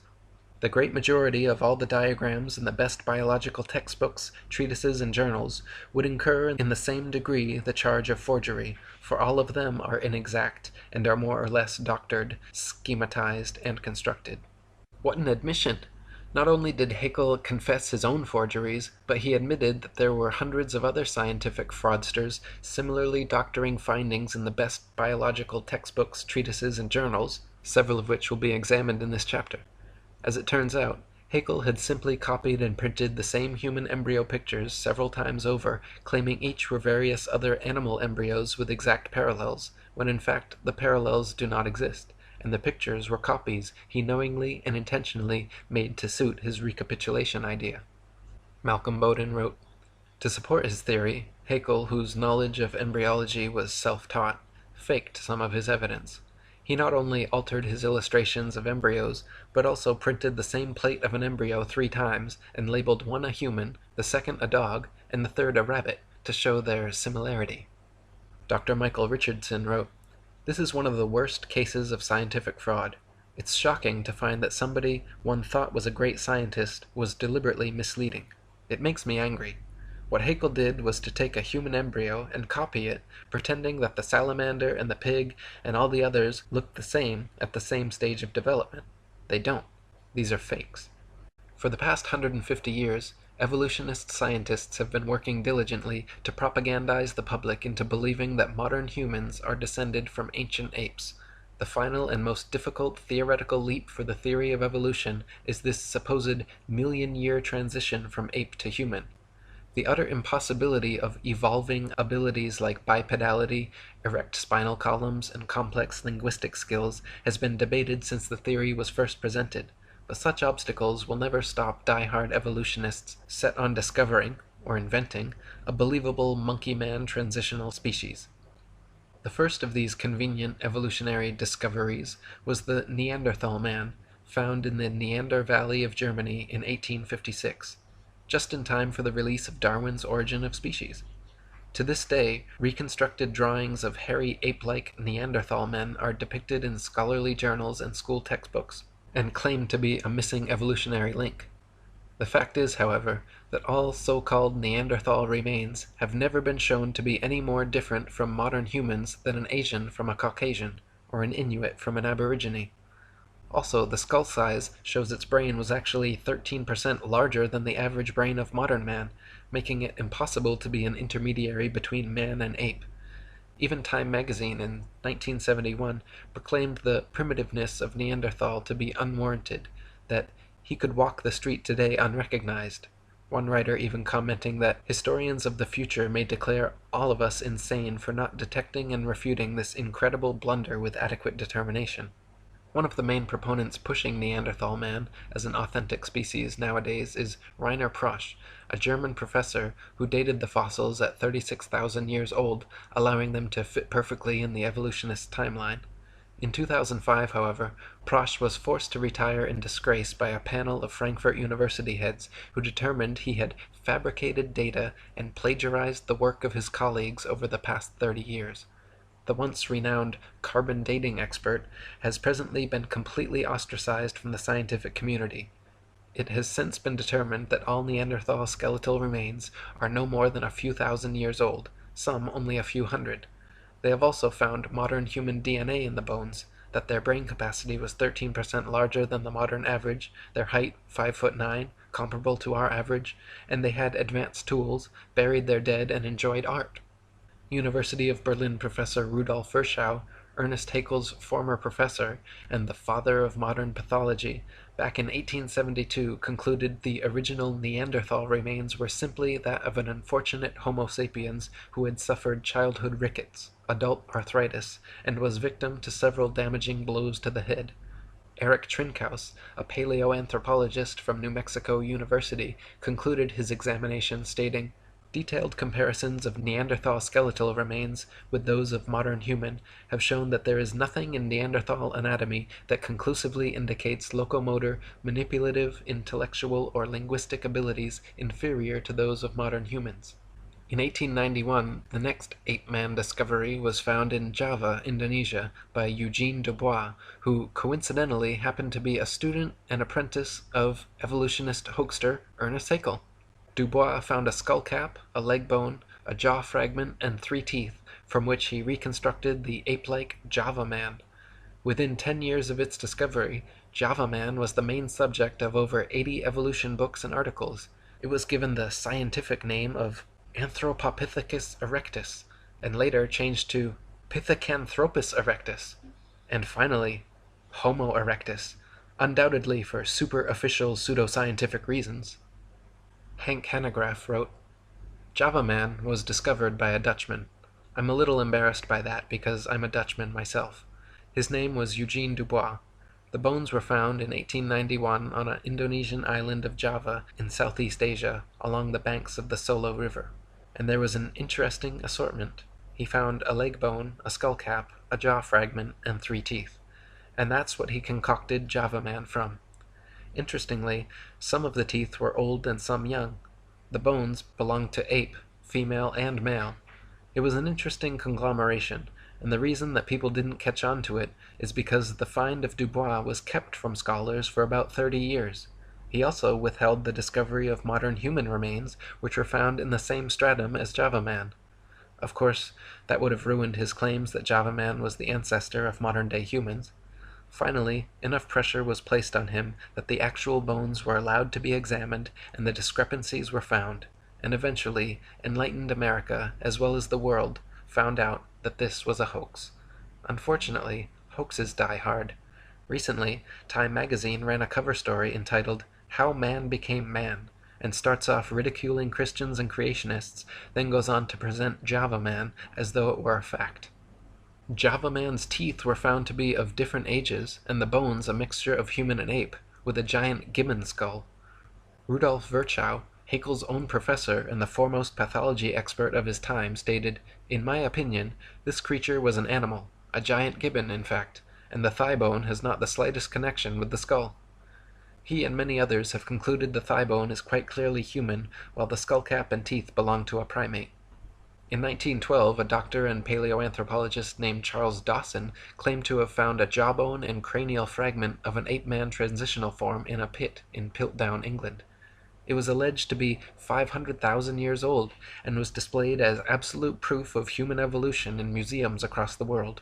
The great majority of all the diagrams in the best biological textbooks, treatises, and journals would incur in the same degree the charge of forgery, for all of them are inexact and are more or less doctored, schematized, and constructed." What an admission! Not only did Haeckel confess his own forgeries, but he admitted that there were hundreds of other scientific fraudsters similarly doctoring findings in the best biological textbooks, treatises, and journals, several of which will be examined in this chapter. As it turns out, Haeckel had simply copied and printed the same human embryo pictures several times over, claiming each were various other animal embryos with exact parallels, when in fact the parallels do not exist, and the pictures were copies he knowingly and intentionally made to suit his recapitulation idea. Malcolm Bowden wrote, "To support his theory, Haeckel, whose knowledge of embryology was self-taught, faked some of his evidence. He not only altered his illustrations of embryos, but also printed the same plate of an embryo 3 times, and labeled one a human, the second a dog, and the third a rabbit, to show their similarity." Dr. Michael Richardson wrote, "This is one of the worst cases of scientific fraud. It's shocking to find that somebody one thought was a great scientist was deliberately misleading. It makes me angry. What Haeckel did was to take a human embryo and copy it, pretending that the salamander and the pig and all the others looked the same at the same stage of development. They don't. These are fakes." For the past 150 years, evolutionist scientists have been working diligently to propagandize the public into believing that modern humans are descended from ancient apes. The final and most difficult theoretical leap for the theory of evolution is this supposed million-year transition from ape to human. The utter impossibility of evolving abilities like bipedality, erect spinal columns, and complex linguistic skills has been debated since the theory was first presented, but such obstacles will never stop die-hard evolutionists set on discovering, or inventing, a believable monkey-man transitional species. The first of these convenient evolutionary discoveries was the Neanderthal Man, found in the Neander Valley of Germany in 1856. Just in time for the release of Darwin's Origin of Species. To this day, reconstructed drawings of hairy ape-like Neanderthal men are depicted in scholarly journals and school textbooks, and claim to be a missing evolutionary link. The fact is, however, that all so-called Neanderthal remains have never been shown to be any more different from modern humans than an Asian from a Caucasian, or an Inuit from an Aborigine. Also, the skull size shows its brain was actually 13% larger than the average brain of modern man, making it impossible to be an intermediary between man and ape. Even Time magazine in 1971 proclaimed the primitiveness of Neanderthal to be unwarranted, that he could walk the street today unrecognized. One writer even commenting that historians of the future may declare all of us insane for not detecting and refuting this incredible blunder with adequate determination. One of the main proponents pushing Neanderthal Man as an authentic species nowadays is Rainer Prosch, a German professor who dated the fossils at 36,000 years old, allowing them to fit perfectly in the evolutionist timeline. In 2005, however, Prosch was forced to retire in disgrace by a panel of Frankfurt University heads who determined he had fabricated data and plagiarized the work of his colleagues over the past 30 years. The once renowned carbon dating expert has presently been completely ostracized from the scientific community. It has since been determined that all Neanderthal skeletal remains are no more than a few thousand years old, some only a few hundred. They have also found modern human DNA in the bones, that their brain capacity was 13% larger than the modern average, their height 5'9", comparable to our average, and they had advanced tools, buried their dead, and enjoyed art. University of Berlin professor Rudolf Virchow, Ernest Tako's former professor and the father of modern pathology, back in 1872 concluded the original Neanderthal remains were simply that of an unfortunate Homo sapiens who had suffered childhood rickets, adult arthritis, and was victim to several damaging blows to the head. Eric Trinkaus, a paleoanthropologist from New Mexico University, concluded his examination stating, "Detailed comparisons of Neanderthal skeletal remains with those of modern human have shown that there is nothing in Neanderthal anatomy that conclusively indicates locomotor, manipulative, intellectual, or linguistic abilities inferior to those of modern humans." In 1891, the next ape-man discovery was found in Java, Indonesia, by Eugene Dubois, who coincidentally happened to be a student and apprentice of evolutionist hoaxer Ernest Tako. Dubois found a skull cap, a leg bone, a jaw fragment, and 3 teeth, from which he reconstructed the ape-like Java Man. Within 10 years of its discovery, Java Man was the main subject of over 80 evolution books and articles. It was given the scientific name of Anthropopithecus erectus, and later changed to Pithecanthropus erectus, and finally Homo erectus, undoubtedly for super-official pseudoscientific reasons. Hank Hanegraaff wrote, "Java Man was discovered by a Dutchman. I'm a little embarrassed by that because I'm a Dutchman myself. His name was Eugene Dubois. The bones were found in 1891 on an Indonesian island of Java in Southeast Asia along the banks of the Solo River. And there was an interesting assortment. He found a leg bone, a skull cap, a jaw fragment, and 3 teeth. And that's what he concocted Java Man from. Interestingly, some of the teeth were old and some young. The bones belonged to ape, female and male. It was an interesting conglomeration, and the reason that people didn't catch on to it is because the find of Dubois was kept from scholars for about 30 years. He also withheld the discovery of modern human remains, which were found in the same stratum as Java Man. Of course, that would have ruined his claims that Java Man was the ancestor of modern-day humans. Finally, enough pressure was placed on him that the actual bones were allowed to be examined and the discrepancies were found, and eventually enlightened America, as well as the world, found out that this was a hoax. Unfortunately, hoaxes die hard. Recently, Time magazine ran a cover story entitled "How Man Became Man," and starts off ridiculing Christians and creationists, then goes on to present Java Man as though it were a fact. Java Man's teeth were found to be of different ages, and the bones a mixture of human and ape, with a giant gibbon skull. Rudolf Virchow, Haeckel's own professor and the foremost pathology expert of his time, stated, "In my opinion, this creature was an animal, a giant gibbon in fact, and the thigh bone has not the slightest connection with the skull." He and many others have concluded the thigh bone is quite clearly human, while the skull cap and teeth belong to a primate. In 1912, a doctor and paleoanthropologist named Charles Dawson claimed to have found a jawbone and cranial fragment of an ape-man transitional form in a pit in Piltdown, England. It was alleged to be 500,000 years old, and was displayed as absolute proof of human evolution in museums across the world.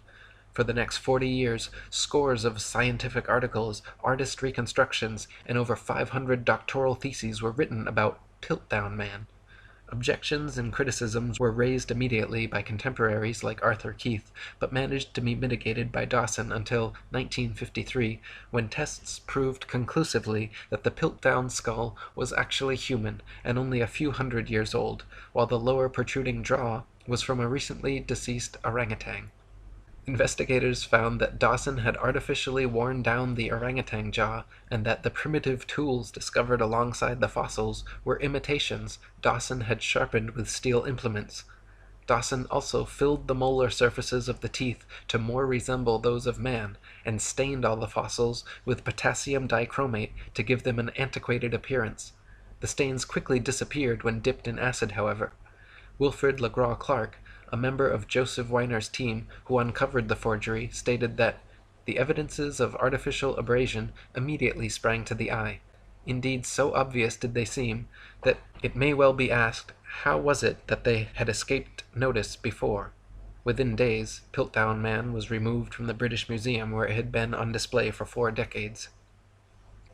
For the next 40 years, scores of scientific articles, artist reconstructions, and over 500 doctoral theses were written about Piltdown Man. Objections and criticisms were raised immediately by contemporaries like Arthur Keith, but managed to be mitigated by Dawson until 1953, when tests proved conclusively that the Piltdown skull was actually human and only a few hundred years old, while the lower protruding jaw was from a recently deceased orangutan. Investigators found that Dawson had artificially worn down the orangutan jaw, and that the primitive tools discovered alongside the fossils were imitations Dawson had sharpened with steel implements. Dawson also filled the molar surfaces of the teeth to more resemble those of man, and stained all the fossils with potassium dichromate to give them an antiquated appearance. The stains quickly disappeared when dipped in acid, however. Wilfrid LeGras-Clark, a member of Joseph Weiner's team who uncovered the forgery, stated that the evidences of artificial abrasion immediately sprang to the eye. Indeed, so obvious did they seem, that it may well be asked, how was it that they had escaped notice before? Within days, Piltdown Man was removed from the British Museum, where it had been on display for 4 decades.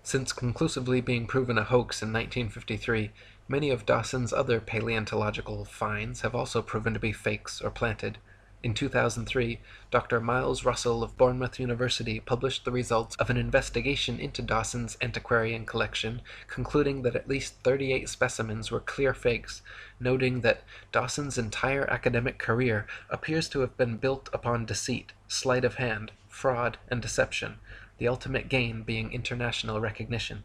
Since conclusively being proven a hoax in 1953, many of Dawson's other paleontological finds have also proven to be fakes or planted. In 2003, Dr. Miles Russell of Bournemouth University published the results of an investigation into Dawson's antiquarian collection, concluding that at least 38 specimens were clear fakes, noting that Dawson's entire academic career appears to have been built upon deceit, sleight of hand, fraud, and deception, the ultimate gain being international recognition.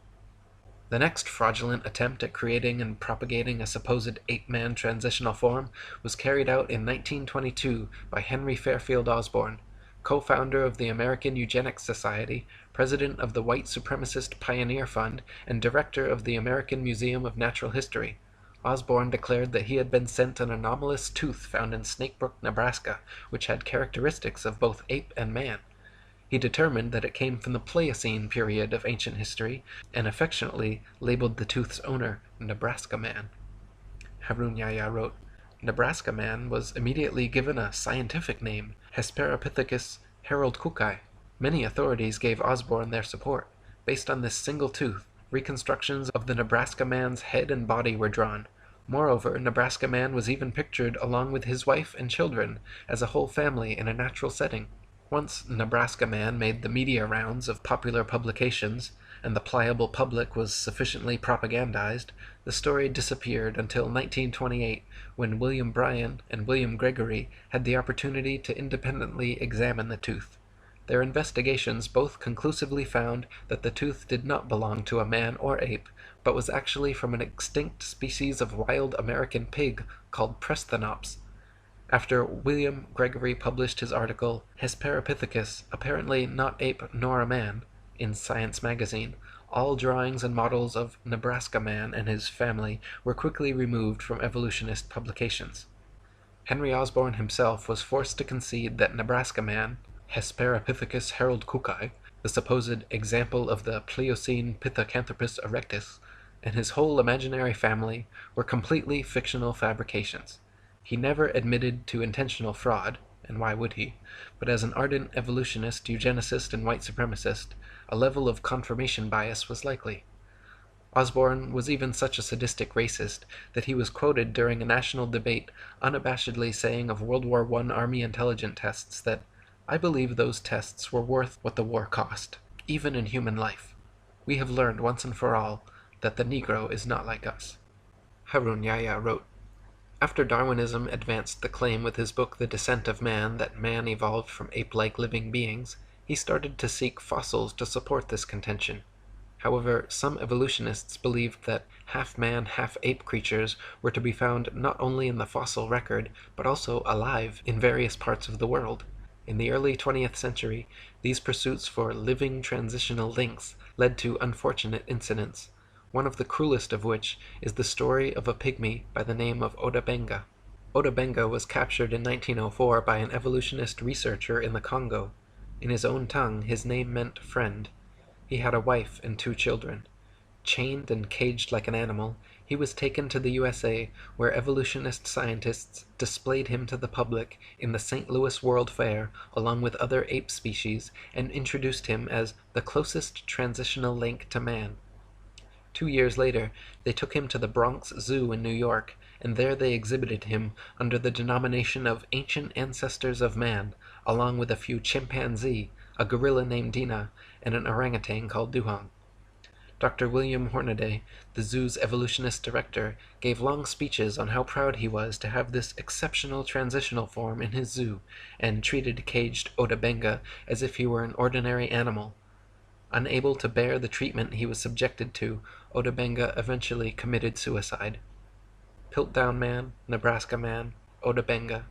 The next fraudulent attempt at creating and propagating a supposed ape-man transitional form was carried out in 1922 by Henry Fairfield Osborn, co-founder of the American Eugenics Society, president of the White Supremacist Pioneer Fund, and director of the American Museum of Natural History. Osborn declared that he had been sent an anomalous tooth found in Snakebrook, Nebraska, which had characteristics of both ape and man. He determined that it came from the Pliocene period of ancient history, and affectionately labeled the tooth's owner Nebraska Man. Harun Yahya wrote, Nebraska Man was immediately given a scientific name, Hesperopithecus haroldkukei. Many authorities gave Osborn their support. Based on this single tooth, reconstructions of the Nebraska Man's head and body were drawn. Moreover, Nebraska Man was even pictured along with his wife and children as a whole family in a natural setting. Once Nebraska Man made the media rounds of popular publications, and the pliable public was sufficiently propagandized, the story disappeared until 1928, when William Bryan and William Gregory had the opportunity to independently examine the tooth. Their investigations both conclusively found that the tooth did not belong to a man or ape, but was actually from an extinct species of wild American pig called Presthenops. After William Gregory published his article, Hesperopithecus, apparently not ape nor a man, in Science magazine, all drawings and models of Nebraska Man and his family were quickly removed from evolutionist publications. Henry Osborn himself was forced to concede that Nebraska Man, Hesperopithecus haroldkukei, the supposed example of the Pliocene Pithecanthropus erectus, and his whole imaginary family were completely fictional fabrications. He never admitted to intentional fraud, and why would he? But as an ardent evolutionist, eugenicist, and white supremacist, a level of confirmation bias was likely. Osborn was even such a sadistic racist that he was quoted during a national debate unabashedly saying of World War I Army intelligence tests that, "I believe those tests were worth what the war cost, even in human life. We have learned once and for all that the Negro is not like us." Harun Yahya wrote, after Darwinism advanced the claim with his book The Descent of Man that man evolved from ape-like living beings, he started to seek fossils to support this contention. However, some evolutionists believed that half-man, half-ape creatures were to be found not only in the fossil record, but also alive in various parts of the world. In the early 20th century, these pursuits for living transitional links led to unfortunate incidents, one of the cruelest of which is the story of a pygmy by the name of Odabenga. Odabenga was captured in 1904 by an evolutionist researcher in the Congo. In his own tongue, his name meant friend. He had a wife and 2 children. Chained and caged like an animal, he was taken to the USA, where evolutionist scientists displayed him to the public in the St. Louis World Fair along with other ape species and introduced him as the closest transitional link to man. 2 years later, they took him to the Bronx Zoo in New York, and there they exhibited him under the denomination of Ancient Ancestors of Man, along with a few chimpanzee, a gorilla named Dina, and an orangutan called Duhong. Dr. William Hornaday, the zoo's evolutionist director, gave long speeches on how proud he was to have this exceptional transitional form in his zoo, and treated caged Otabenga as if he were an ordinary animal. Unable to bear the treatment he was subjected to, Otabenga eventually committed suicide. Piltdown Man, Nebraska Man, Otabenga.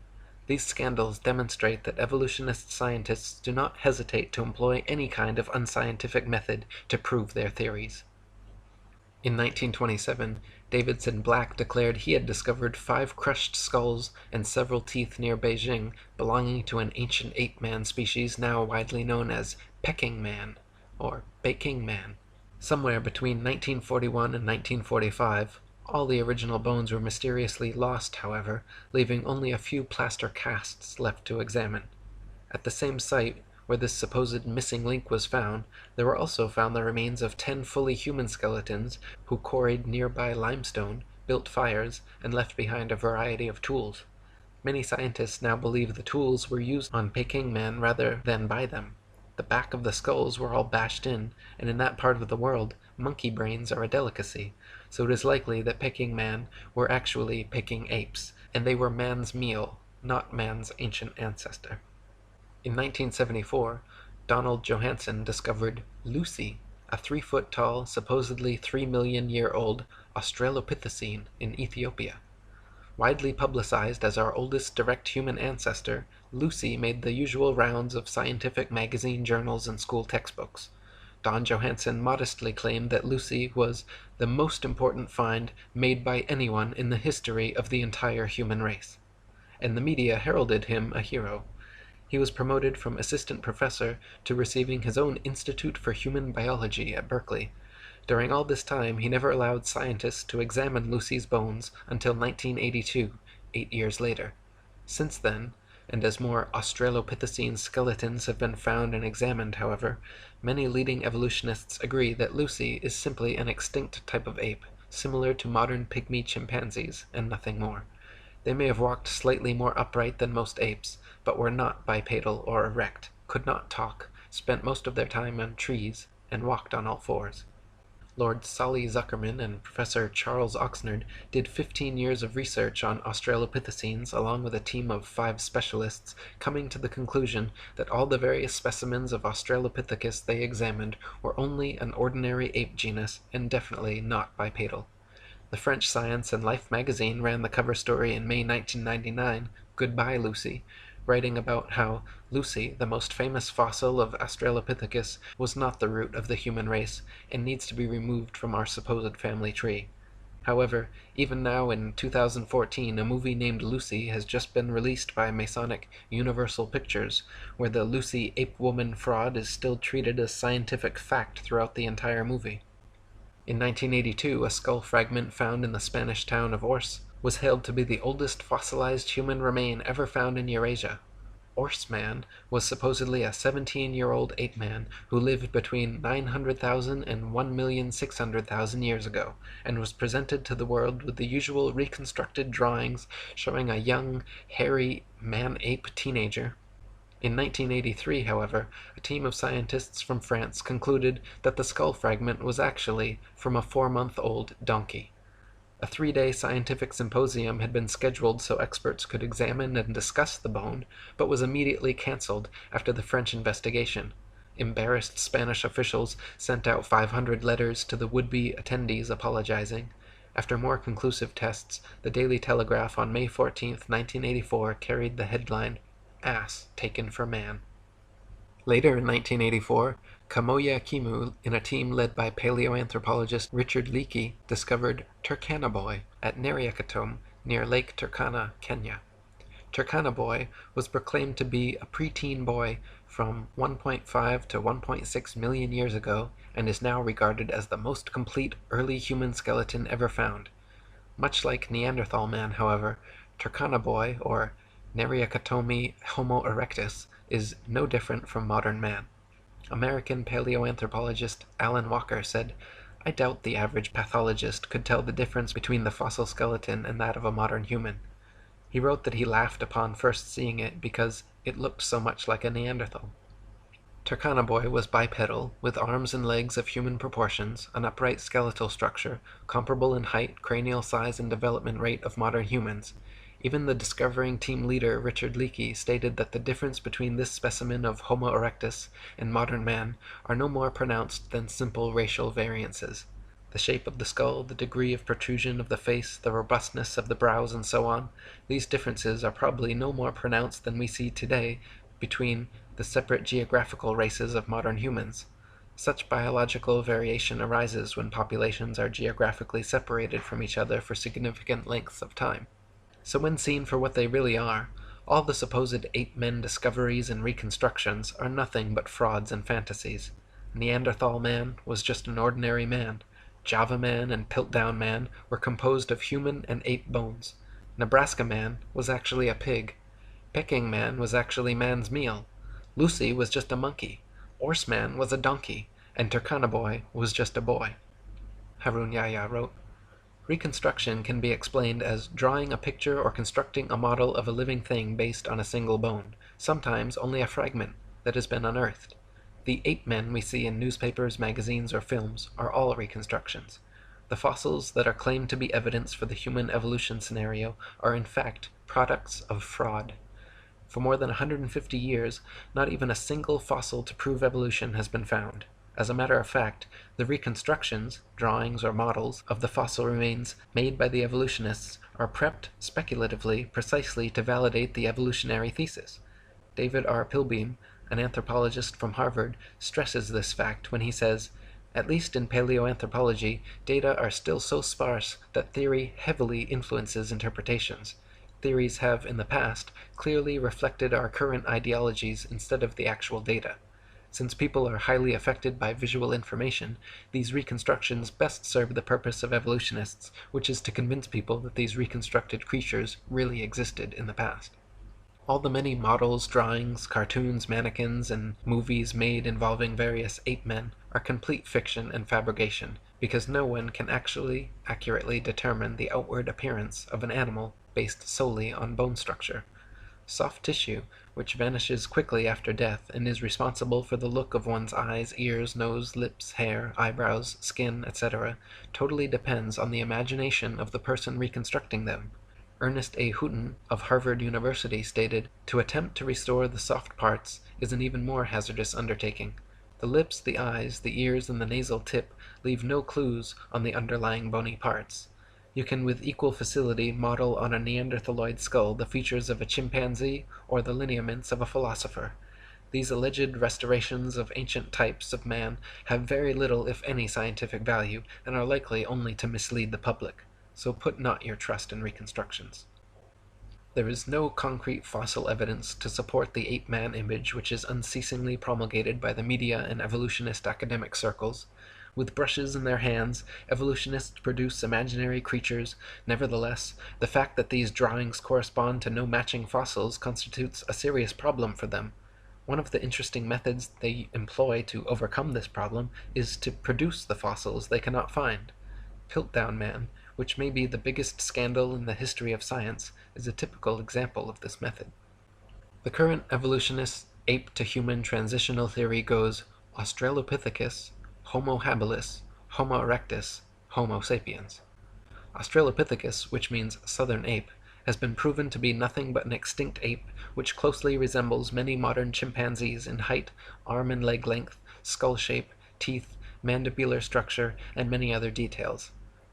These scandals demonstrate that evolutionist scientists do not hesitate to employ any kind of unscientific method to prove their theories. In 1927, Davidson Black declared he had discovered 5 crushed skulls and several teeth near Beijing belonging to an ancient ape-man species now widely known as Peking Man, or Peking Man. Somewhere between 1941 and 1945, all the original bones were mysteriously lost, however, leaving only a few plaster casts left to examine. At the same site where this supposed missing link was found, there were also found the remains of 10 fully human skeletons who quarried nearby limestone, built fires, and left behind a variety of tools. Many scientists now believe the tools were used on Peking Man rather than by them. The back of the skulls were all bashed in, and in that part of the world, monkey brains are a delicacy, so it is likely that Peking Man were actually Peking apes, and they were man's meal, not man's ancient ancestor. In 1974, Donald Johanson discovered Lucy, a 3-foot-tall, supposedly 3 million-year-old Australopithecine in Ethiopia. Widely publicized as our oldest direct human ancestor, Lucy made the usual rounds of scientific magazine journals and school textbooks. Don Johanson modestly claimed that Lucy was the most important find made by anyone in the history of the entire human race, and the media heralded him a hero. He was promoted from assistant professor to receiving his own Institute for Human Biology at Berkeley. During all this time, he never allowed scientists to examine Lucy's bones until 1982, 8 years later. Since then, and as more Australopithecine skeletons have been found and examined, however, many leading evolutionists agree that Lucy is simply an extinct type of ape, similar to modern pygmy chimpanzees, and nothing more. They may have walked slightly more upright than most apes, but were not bipedal or erect, could not talk, spent most of their time on trees, and walked on all fours. Lord Solly Zuckerman and Professor Charles Oxnard did 15 years of research on Australopithecines along with a team of 5 specialists, coming to the conclusion that all the various specimens of Australopithecus they examined were only an ordinary ape genus and definitely not bipedal. The French Science and Life magazine ran the cover story in May 1999, Goodbye Lucy, writing about how Lucy, the most famous fossil of Australopithecus, was not the root of the human race and needs to be removed from our supposed family tree. However, even now in 2014, a movie named Lucy has just been released by Masonic Universal Pictures, where the Lucy ape-woman fraud is still treated as scientific fact throughout the entire movie. In 1982, a skull fragment found in the Spanish town of Ors was hailed to be the oldest fossilized human remain ever found in Eurasia. Ors Man was supposedly a 17-year-old ape man who lived between 900,000 and 1,600,000 years ago, and was presented to the world with the usual reconstructed drawings showing a young, hairy man-ape teenager. In 1983, however, a team of scientists from France concluded that the skull fragment was actually from a 4-month-old donkey. A 3-day scientific symposium had been scheduled so experts could examine and discuss the bone, but was immediately cancelled after the French investigation. Embarrassed Spanish officials sent out 500 letters to the would-be attendees apologizing. After more conclusive tests, the Daily Telegraph on May 14, 1984 carried the headline, "Ass Taken for Man." Later in 1984, Kamoya Kimu, in a team led by paleoanthropologist Richard Leakey, discovered Turkana Boy at Neanderthal near Lake Turkana, Kenya. Turkana Boy was proclaimed to be a preteen boy from 1.5 to 1.6 million years ago and is now regarded as the most complete early human skeleton ever found. Much like Neanderthal Man, however, Turkana Boy, or Neanderthal Homo erectus, is no different from modern man. American paleoanthropologist Alan Walker said, "I doubt the average pathologist could tell the difference between the fossil skeleton and that of a modern human." He wrote that he laughed upon first seeing it because it looked so much like a Neanderthal. Turkana Boy was bipedal, with arms and legs of human proportions, an upright skeletal structure, comparable in height, cranial size, and development rate of modern humans. Even the discovering team leader Richard Leakey stated that the difference between this specimen of Homo erectus and modern man are no more pronounced than simple racial variances. The shape of the skull, the degree of protrusion of the face, the robustness of the brows, and so on, these differences are probably no more pronounced than we see today between the separate geographical races of modern humans. Such biological variation arises when populations are geographically separated from each other for significant lengths of time. So when seen for what they really are, all the supposed ape-men discoveries and reconstructions are nothing but frauds and fantasies. Neanderthal Man was just an ordinary man. Java Man and Piltdown Man were composed of human and ape bones. Nebraska Man was actually a pig. Peking Man was actually man's meal. Lucy was just a monkey. Orse Man was a donkey. And Turkana Boy was just a boy. Harun Yahya wrote, Reconstruction can be explained as drawing a picture or constructing a model of a living thing based on a single bone, sometimes only a fragment that has been unearthed. The ape-men we see in newspapers, magazines, or films are all reconstructions. The fossils that are claimed to be evidence for the human evolution scenario are in fact products of fraud. For more than 150 years, not even a single fossil to prove evolution has been found. As a matter of fact, the reconstructions, drawings or models, of the fossil remains made by the evolutionists are prepped speculatively precisely to validate the evolutionary thesis. David R. Pilbeam, an anthropologist from Harvard, stresses this fact when he says, "At least in paleoanthropology, data are still so sparse that theory heavily influences interpretations. Theories have, in the past, clearly reflected our current ideologies instead of the actual data. Since people are highly affected by visual information, these reconstructions best serve the purpose of evolutionists, which is to convince people that these reconstructed creatures really existed in the past." All the many models, drawings, cartoons, mannequins, and movies made involving various ape-men are complete fiction and fabrication, because no one can actually accurately determine the outward appearance of an animal based solely on bone structure. Soft tissue, which vanishes quickly after death and is responsible for the look of one's eyes, ears, nose, lips, hair, eyebrows, skin, etc., totally depends on the imagination of the person reconstructing them. Ernest A. Houghton of Harvard University stated, "To attempt to restore the soft parts is an even more hazardous undertaking. The lips, the eyes, the ears, and the nasal tip leave no clues on the underlying bony parts. You can with equal facility model on a Neanderthaloid skull the features of a chimpanzee or the lineaments of a philosopher. These alleged restorations of ancient types of man have very little if any scientific value, and are likely only to mislead the public. So put not your trust in reconstructions." There is no concrete fossil evidence to support the ape-man image which is unceasingly promulgated by the media and evolutionist academic circles. With brushes in their hands, evolutionists produce imaginary creatures. Nevertheless, the fact that these drawings correspond to no matching fossils constitutes a serious problem for them. One of the interesting methods they employ to overcome this problem is to produce the fossils they cannot find. Piltdown Man, which may be the biggest scandal in the history of science, is a typical example of this method. The current evolutionist ape-to-human transitional theory goes Australopithecus, Homo habilis, Homo erectus, Homo sapiens. Australopithecus, which means southern ape, has been proven to be nothing but an extinct ape which closely resembles many modern chimpanzees in height, arm and leg length, skull shape, teeth, mandibular structure, and many other details.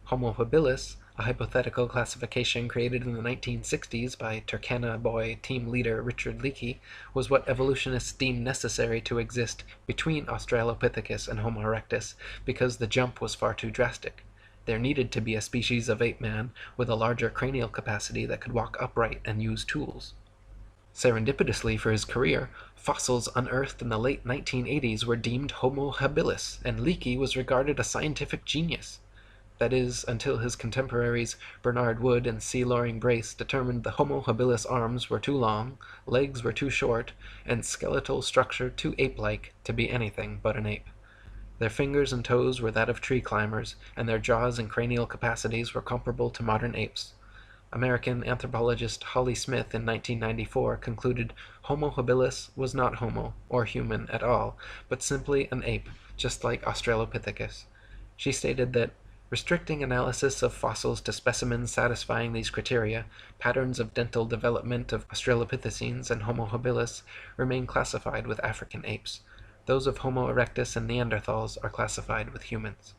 Homo habilis, a hypothetical classification created in the 1960s by Turkana Boy team leader Richard Leakey, was what evolutionists deemed necessary to exist between Australopithecus and Homo erectus because the jump was far too drastic. There needed to be a species of ape-man with a larger cranial capacity that could walk upright and use tools. Serendipitously for his career, fossils unearthed in the late 1980s were deemed Homo habilis, and Leakey was regarded a scientific genius. That is, until his contemporaries Bernard Wood and C. Loring Brace determined the Homo habilis arms were too long, legs were too short, and skeletal structure too ape-like to be anything but an ape. Their fingers and toes were that of tree climbers, and their jaws and cranial capacities were comparable to modern apes. American anthropologist Holly Smith in 1994 concluded Homo habilis was not homo, or human at all, but simply an ape, just like Australopithecus. She stated that restricting analysis of fossils to specimens satisfying these criteria, patterns of dental development of Australopithecines and Homo habilis remain classified with African apes. Those of Homo erectus and Neanderthals are classified with humans.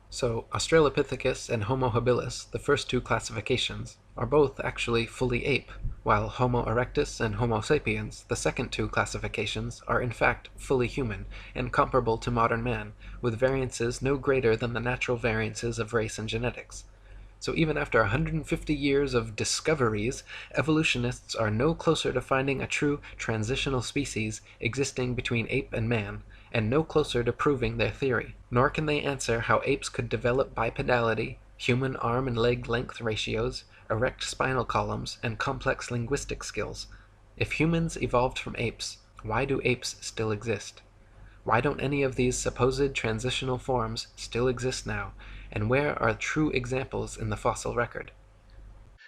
So Australopithecus and Homo habilis, the first two classifications, are both actually fully ape, while Homo erectus and Homo sapiens, the second two classifications, are in fact fully human and comparable to modern man, with variances no greater than the natural variances of race and genetics. So even after 150 years of discoveries, evolutionists are no closer to finding a true transitional species existing between ape and man, and no closer to proving their theory. Nor can they answer how apes could develop bipedality, human arm and leg length ratios, erect spinal columns, and complex linguistic skills. If humans evolved from apes, why do apes still exist? Why don't any of these supposed transitional forms still exist now, and where are true examples in the fossil record?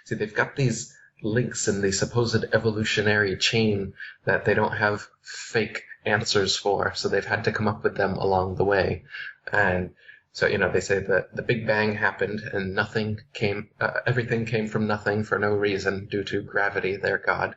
See, they've got these links in the supposed evolutionary chain that they don't have fake answers for, so they've had to come up with them along the way. And so, they say that the Big Bang happened and everything came from nothing for no reason due to gravity, their God.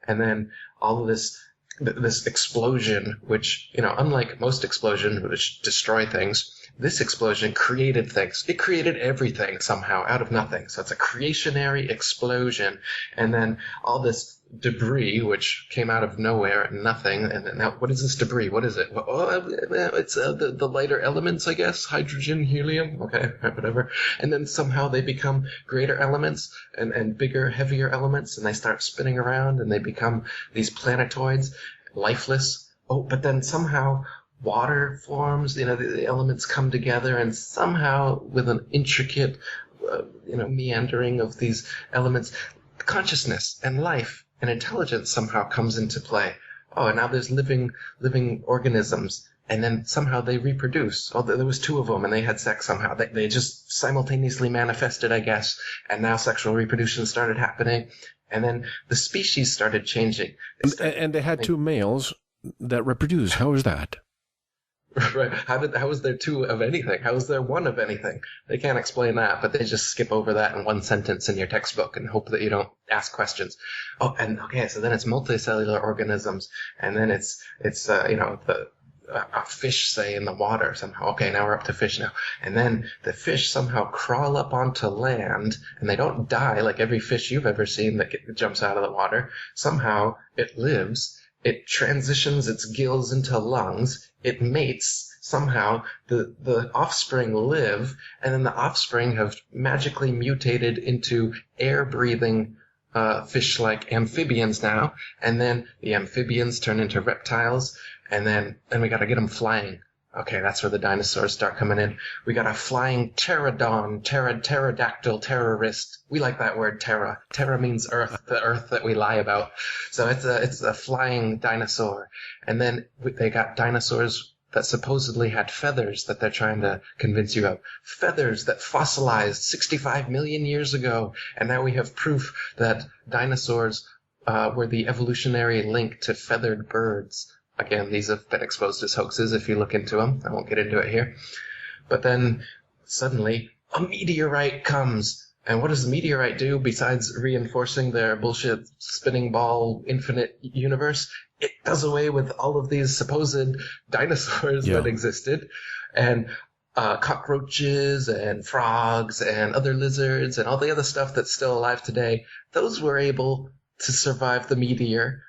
And then all of this explosion, which, unlike most explosions which destroy things, this explosion created things. It created everything somehow out of nothing. So it's a creationary explosion. And then all this debris, which came out of nowhere and nothing. And now, what is this debris? What is it? It's the lighter elements, I guess. Hydrogen, helium. Okay, whatever. And then somehow they become greater elements and bigger, heavier elements. And they start spinning around and they become these planetoids, lifeless. Oh, but then somehow water forms, the elements come together, and somehow with an intricate, meandering of these elements, consciousness and life and intelligence somehow comes into play. Oh, and now there's living organisms, and then somehow they reproduce. Oh, there was two of them, and they had sex somehow. They just simultaneously manifested, I guess, and now sexual reproduction started happening, and then the species started changing. And they had two males that reproduce. How is that? Right. How is there two of anything? How is there one of anything? They can't explain that, but they just skip over that in one sentence in your textbook and hope that you don't ask questions. Oh, and okay, so then it's multicellular organisms, and then it's a fish, say, in the water somehow. Okay, now we're up to fish now. And then the fish somehow crawl up onto land, and they don't die like every fish you've ever seen that jumps out of the water. Somehow it lives. It transitions its gills into lungs. It mates. Somehow the offspring live, and then the offspring have magically mutated into air-breathing fish-like amphibians now. And then the amphibians turn into reptiles, and then we got to get them flying. Okay, that's where the dinosaurs start coming in. We got a flying pterodon, pterodactyl, terrorist. We like that word, terra. Terra means earth, the earth that we lie about. So it's a flying dinosaur. And then they got dinosaurs that supposedly had feathers that they're trying to convince you of. Feathers that fossilized 65 million years ago. And now we have proof that dinosaurs were the evolutionary link to feathered birds. Again, these have been exposed as hoaxes if you look into them. I won't get into it here. But then suddenly a meteorite comes. And what does the meteorite do besides reinforcing their bullshit spinning ball infinite universe? It does away with all of these supposed dinosaurs that existed. And cockroaches and frogs and other lizards and all the other stuff that's still alive today, those were able to survive the meteor.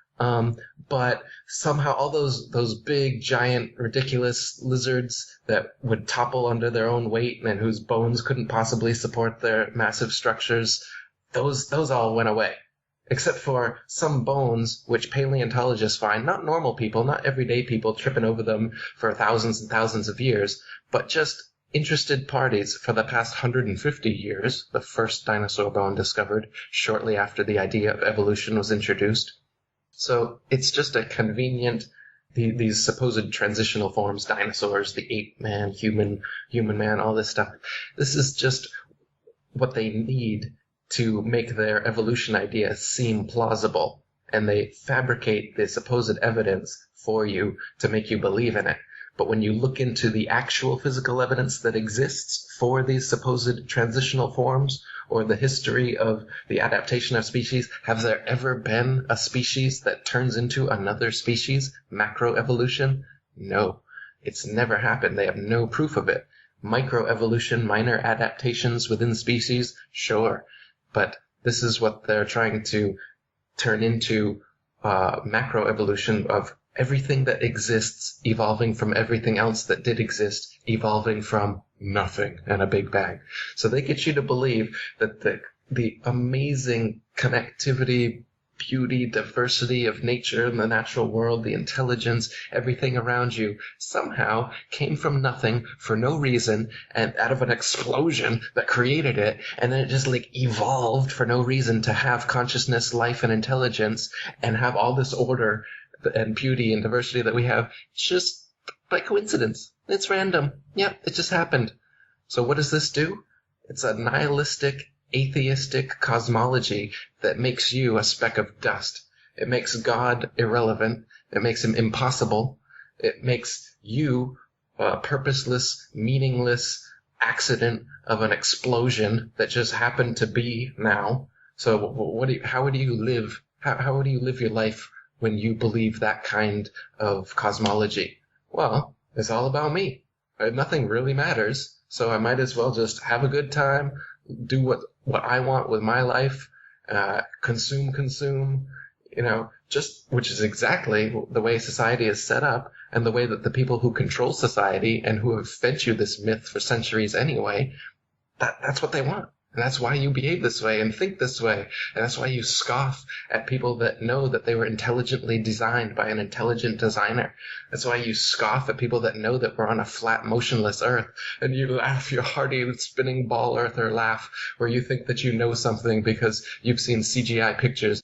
But somehow all those big, giant, ridiculous lizards that would topple under their own weight and whose bones couldn't possibly support their massive structures, those all went away. Except for some bones which paleontologists find, not normal people, not everyday people tripping over them for thousands and thousands of years, but just interested parties for the past 150 years, the first dinosaur bone discovered shortly after the idea of evolution was introduced. So it's just a convenient, these supposed transitional forms, dinosaurs, the ape man, human man, all this stuff. This is just what they need to make their evolution idea seem plausible. And they fabricate the supposed evidence for you to make you believe in it. But when you look into the actual physical evidence that exists for these supposed transitional forms, or the history of the adaptation of species, has there ever been a species that turns into another species? Macroevolution? No. It's never happened. They have no proof of it. Microevolution, minor adaptations within species? Sure. But this is what they're trying to turn into macroevolution of everything that exists evolving from everything else that did exist, evolving from nothing and a big bang. So they get you to believe that the amazing connectivity, beauty, diversity of nature and the natural world, the intelligence, everything around you somehow came from nothing for no reason and out of an explosion that created it, and then it just evolved for no reason to have consciousness, life, and intelligence and have all this order and beauty and diversity that we have just by coincidence. It's random. Yep, it just happened. So what does this do? It's a nihilistic, atheistic cosmology that makes you a speck of dust. It makes God irrelevant. It makes him impossible. It makes you a purposeless, meaningless accident of an explosion that just happened to be now. So how would you live? How would you live your life when you believe that kind of cosmology? Well, it's all about me. Nothing really matters, so I might as well just have a good time, do what I want with my life, consume, which is exactly the way society is set up, and the way that the people who control society and who have fed you this myth for centuries anyway, that's what they want. And that's why you behave this way and think this way. And that's why you scoff at people that know that they were intelligently designed by an intelligent designer. That's why you scoff at people that know that we're on a flat, motionless Earth. And you laugh your hearty spinning ball Earth or laugh where you think that you know something because you've seen CGI pictures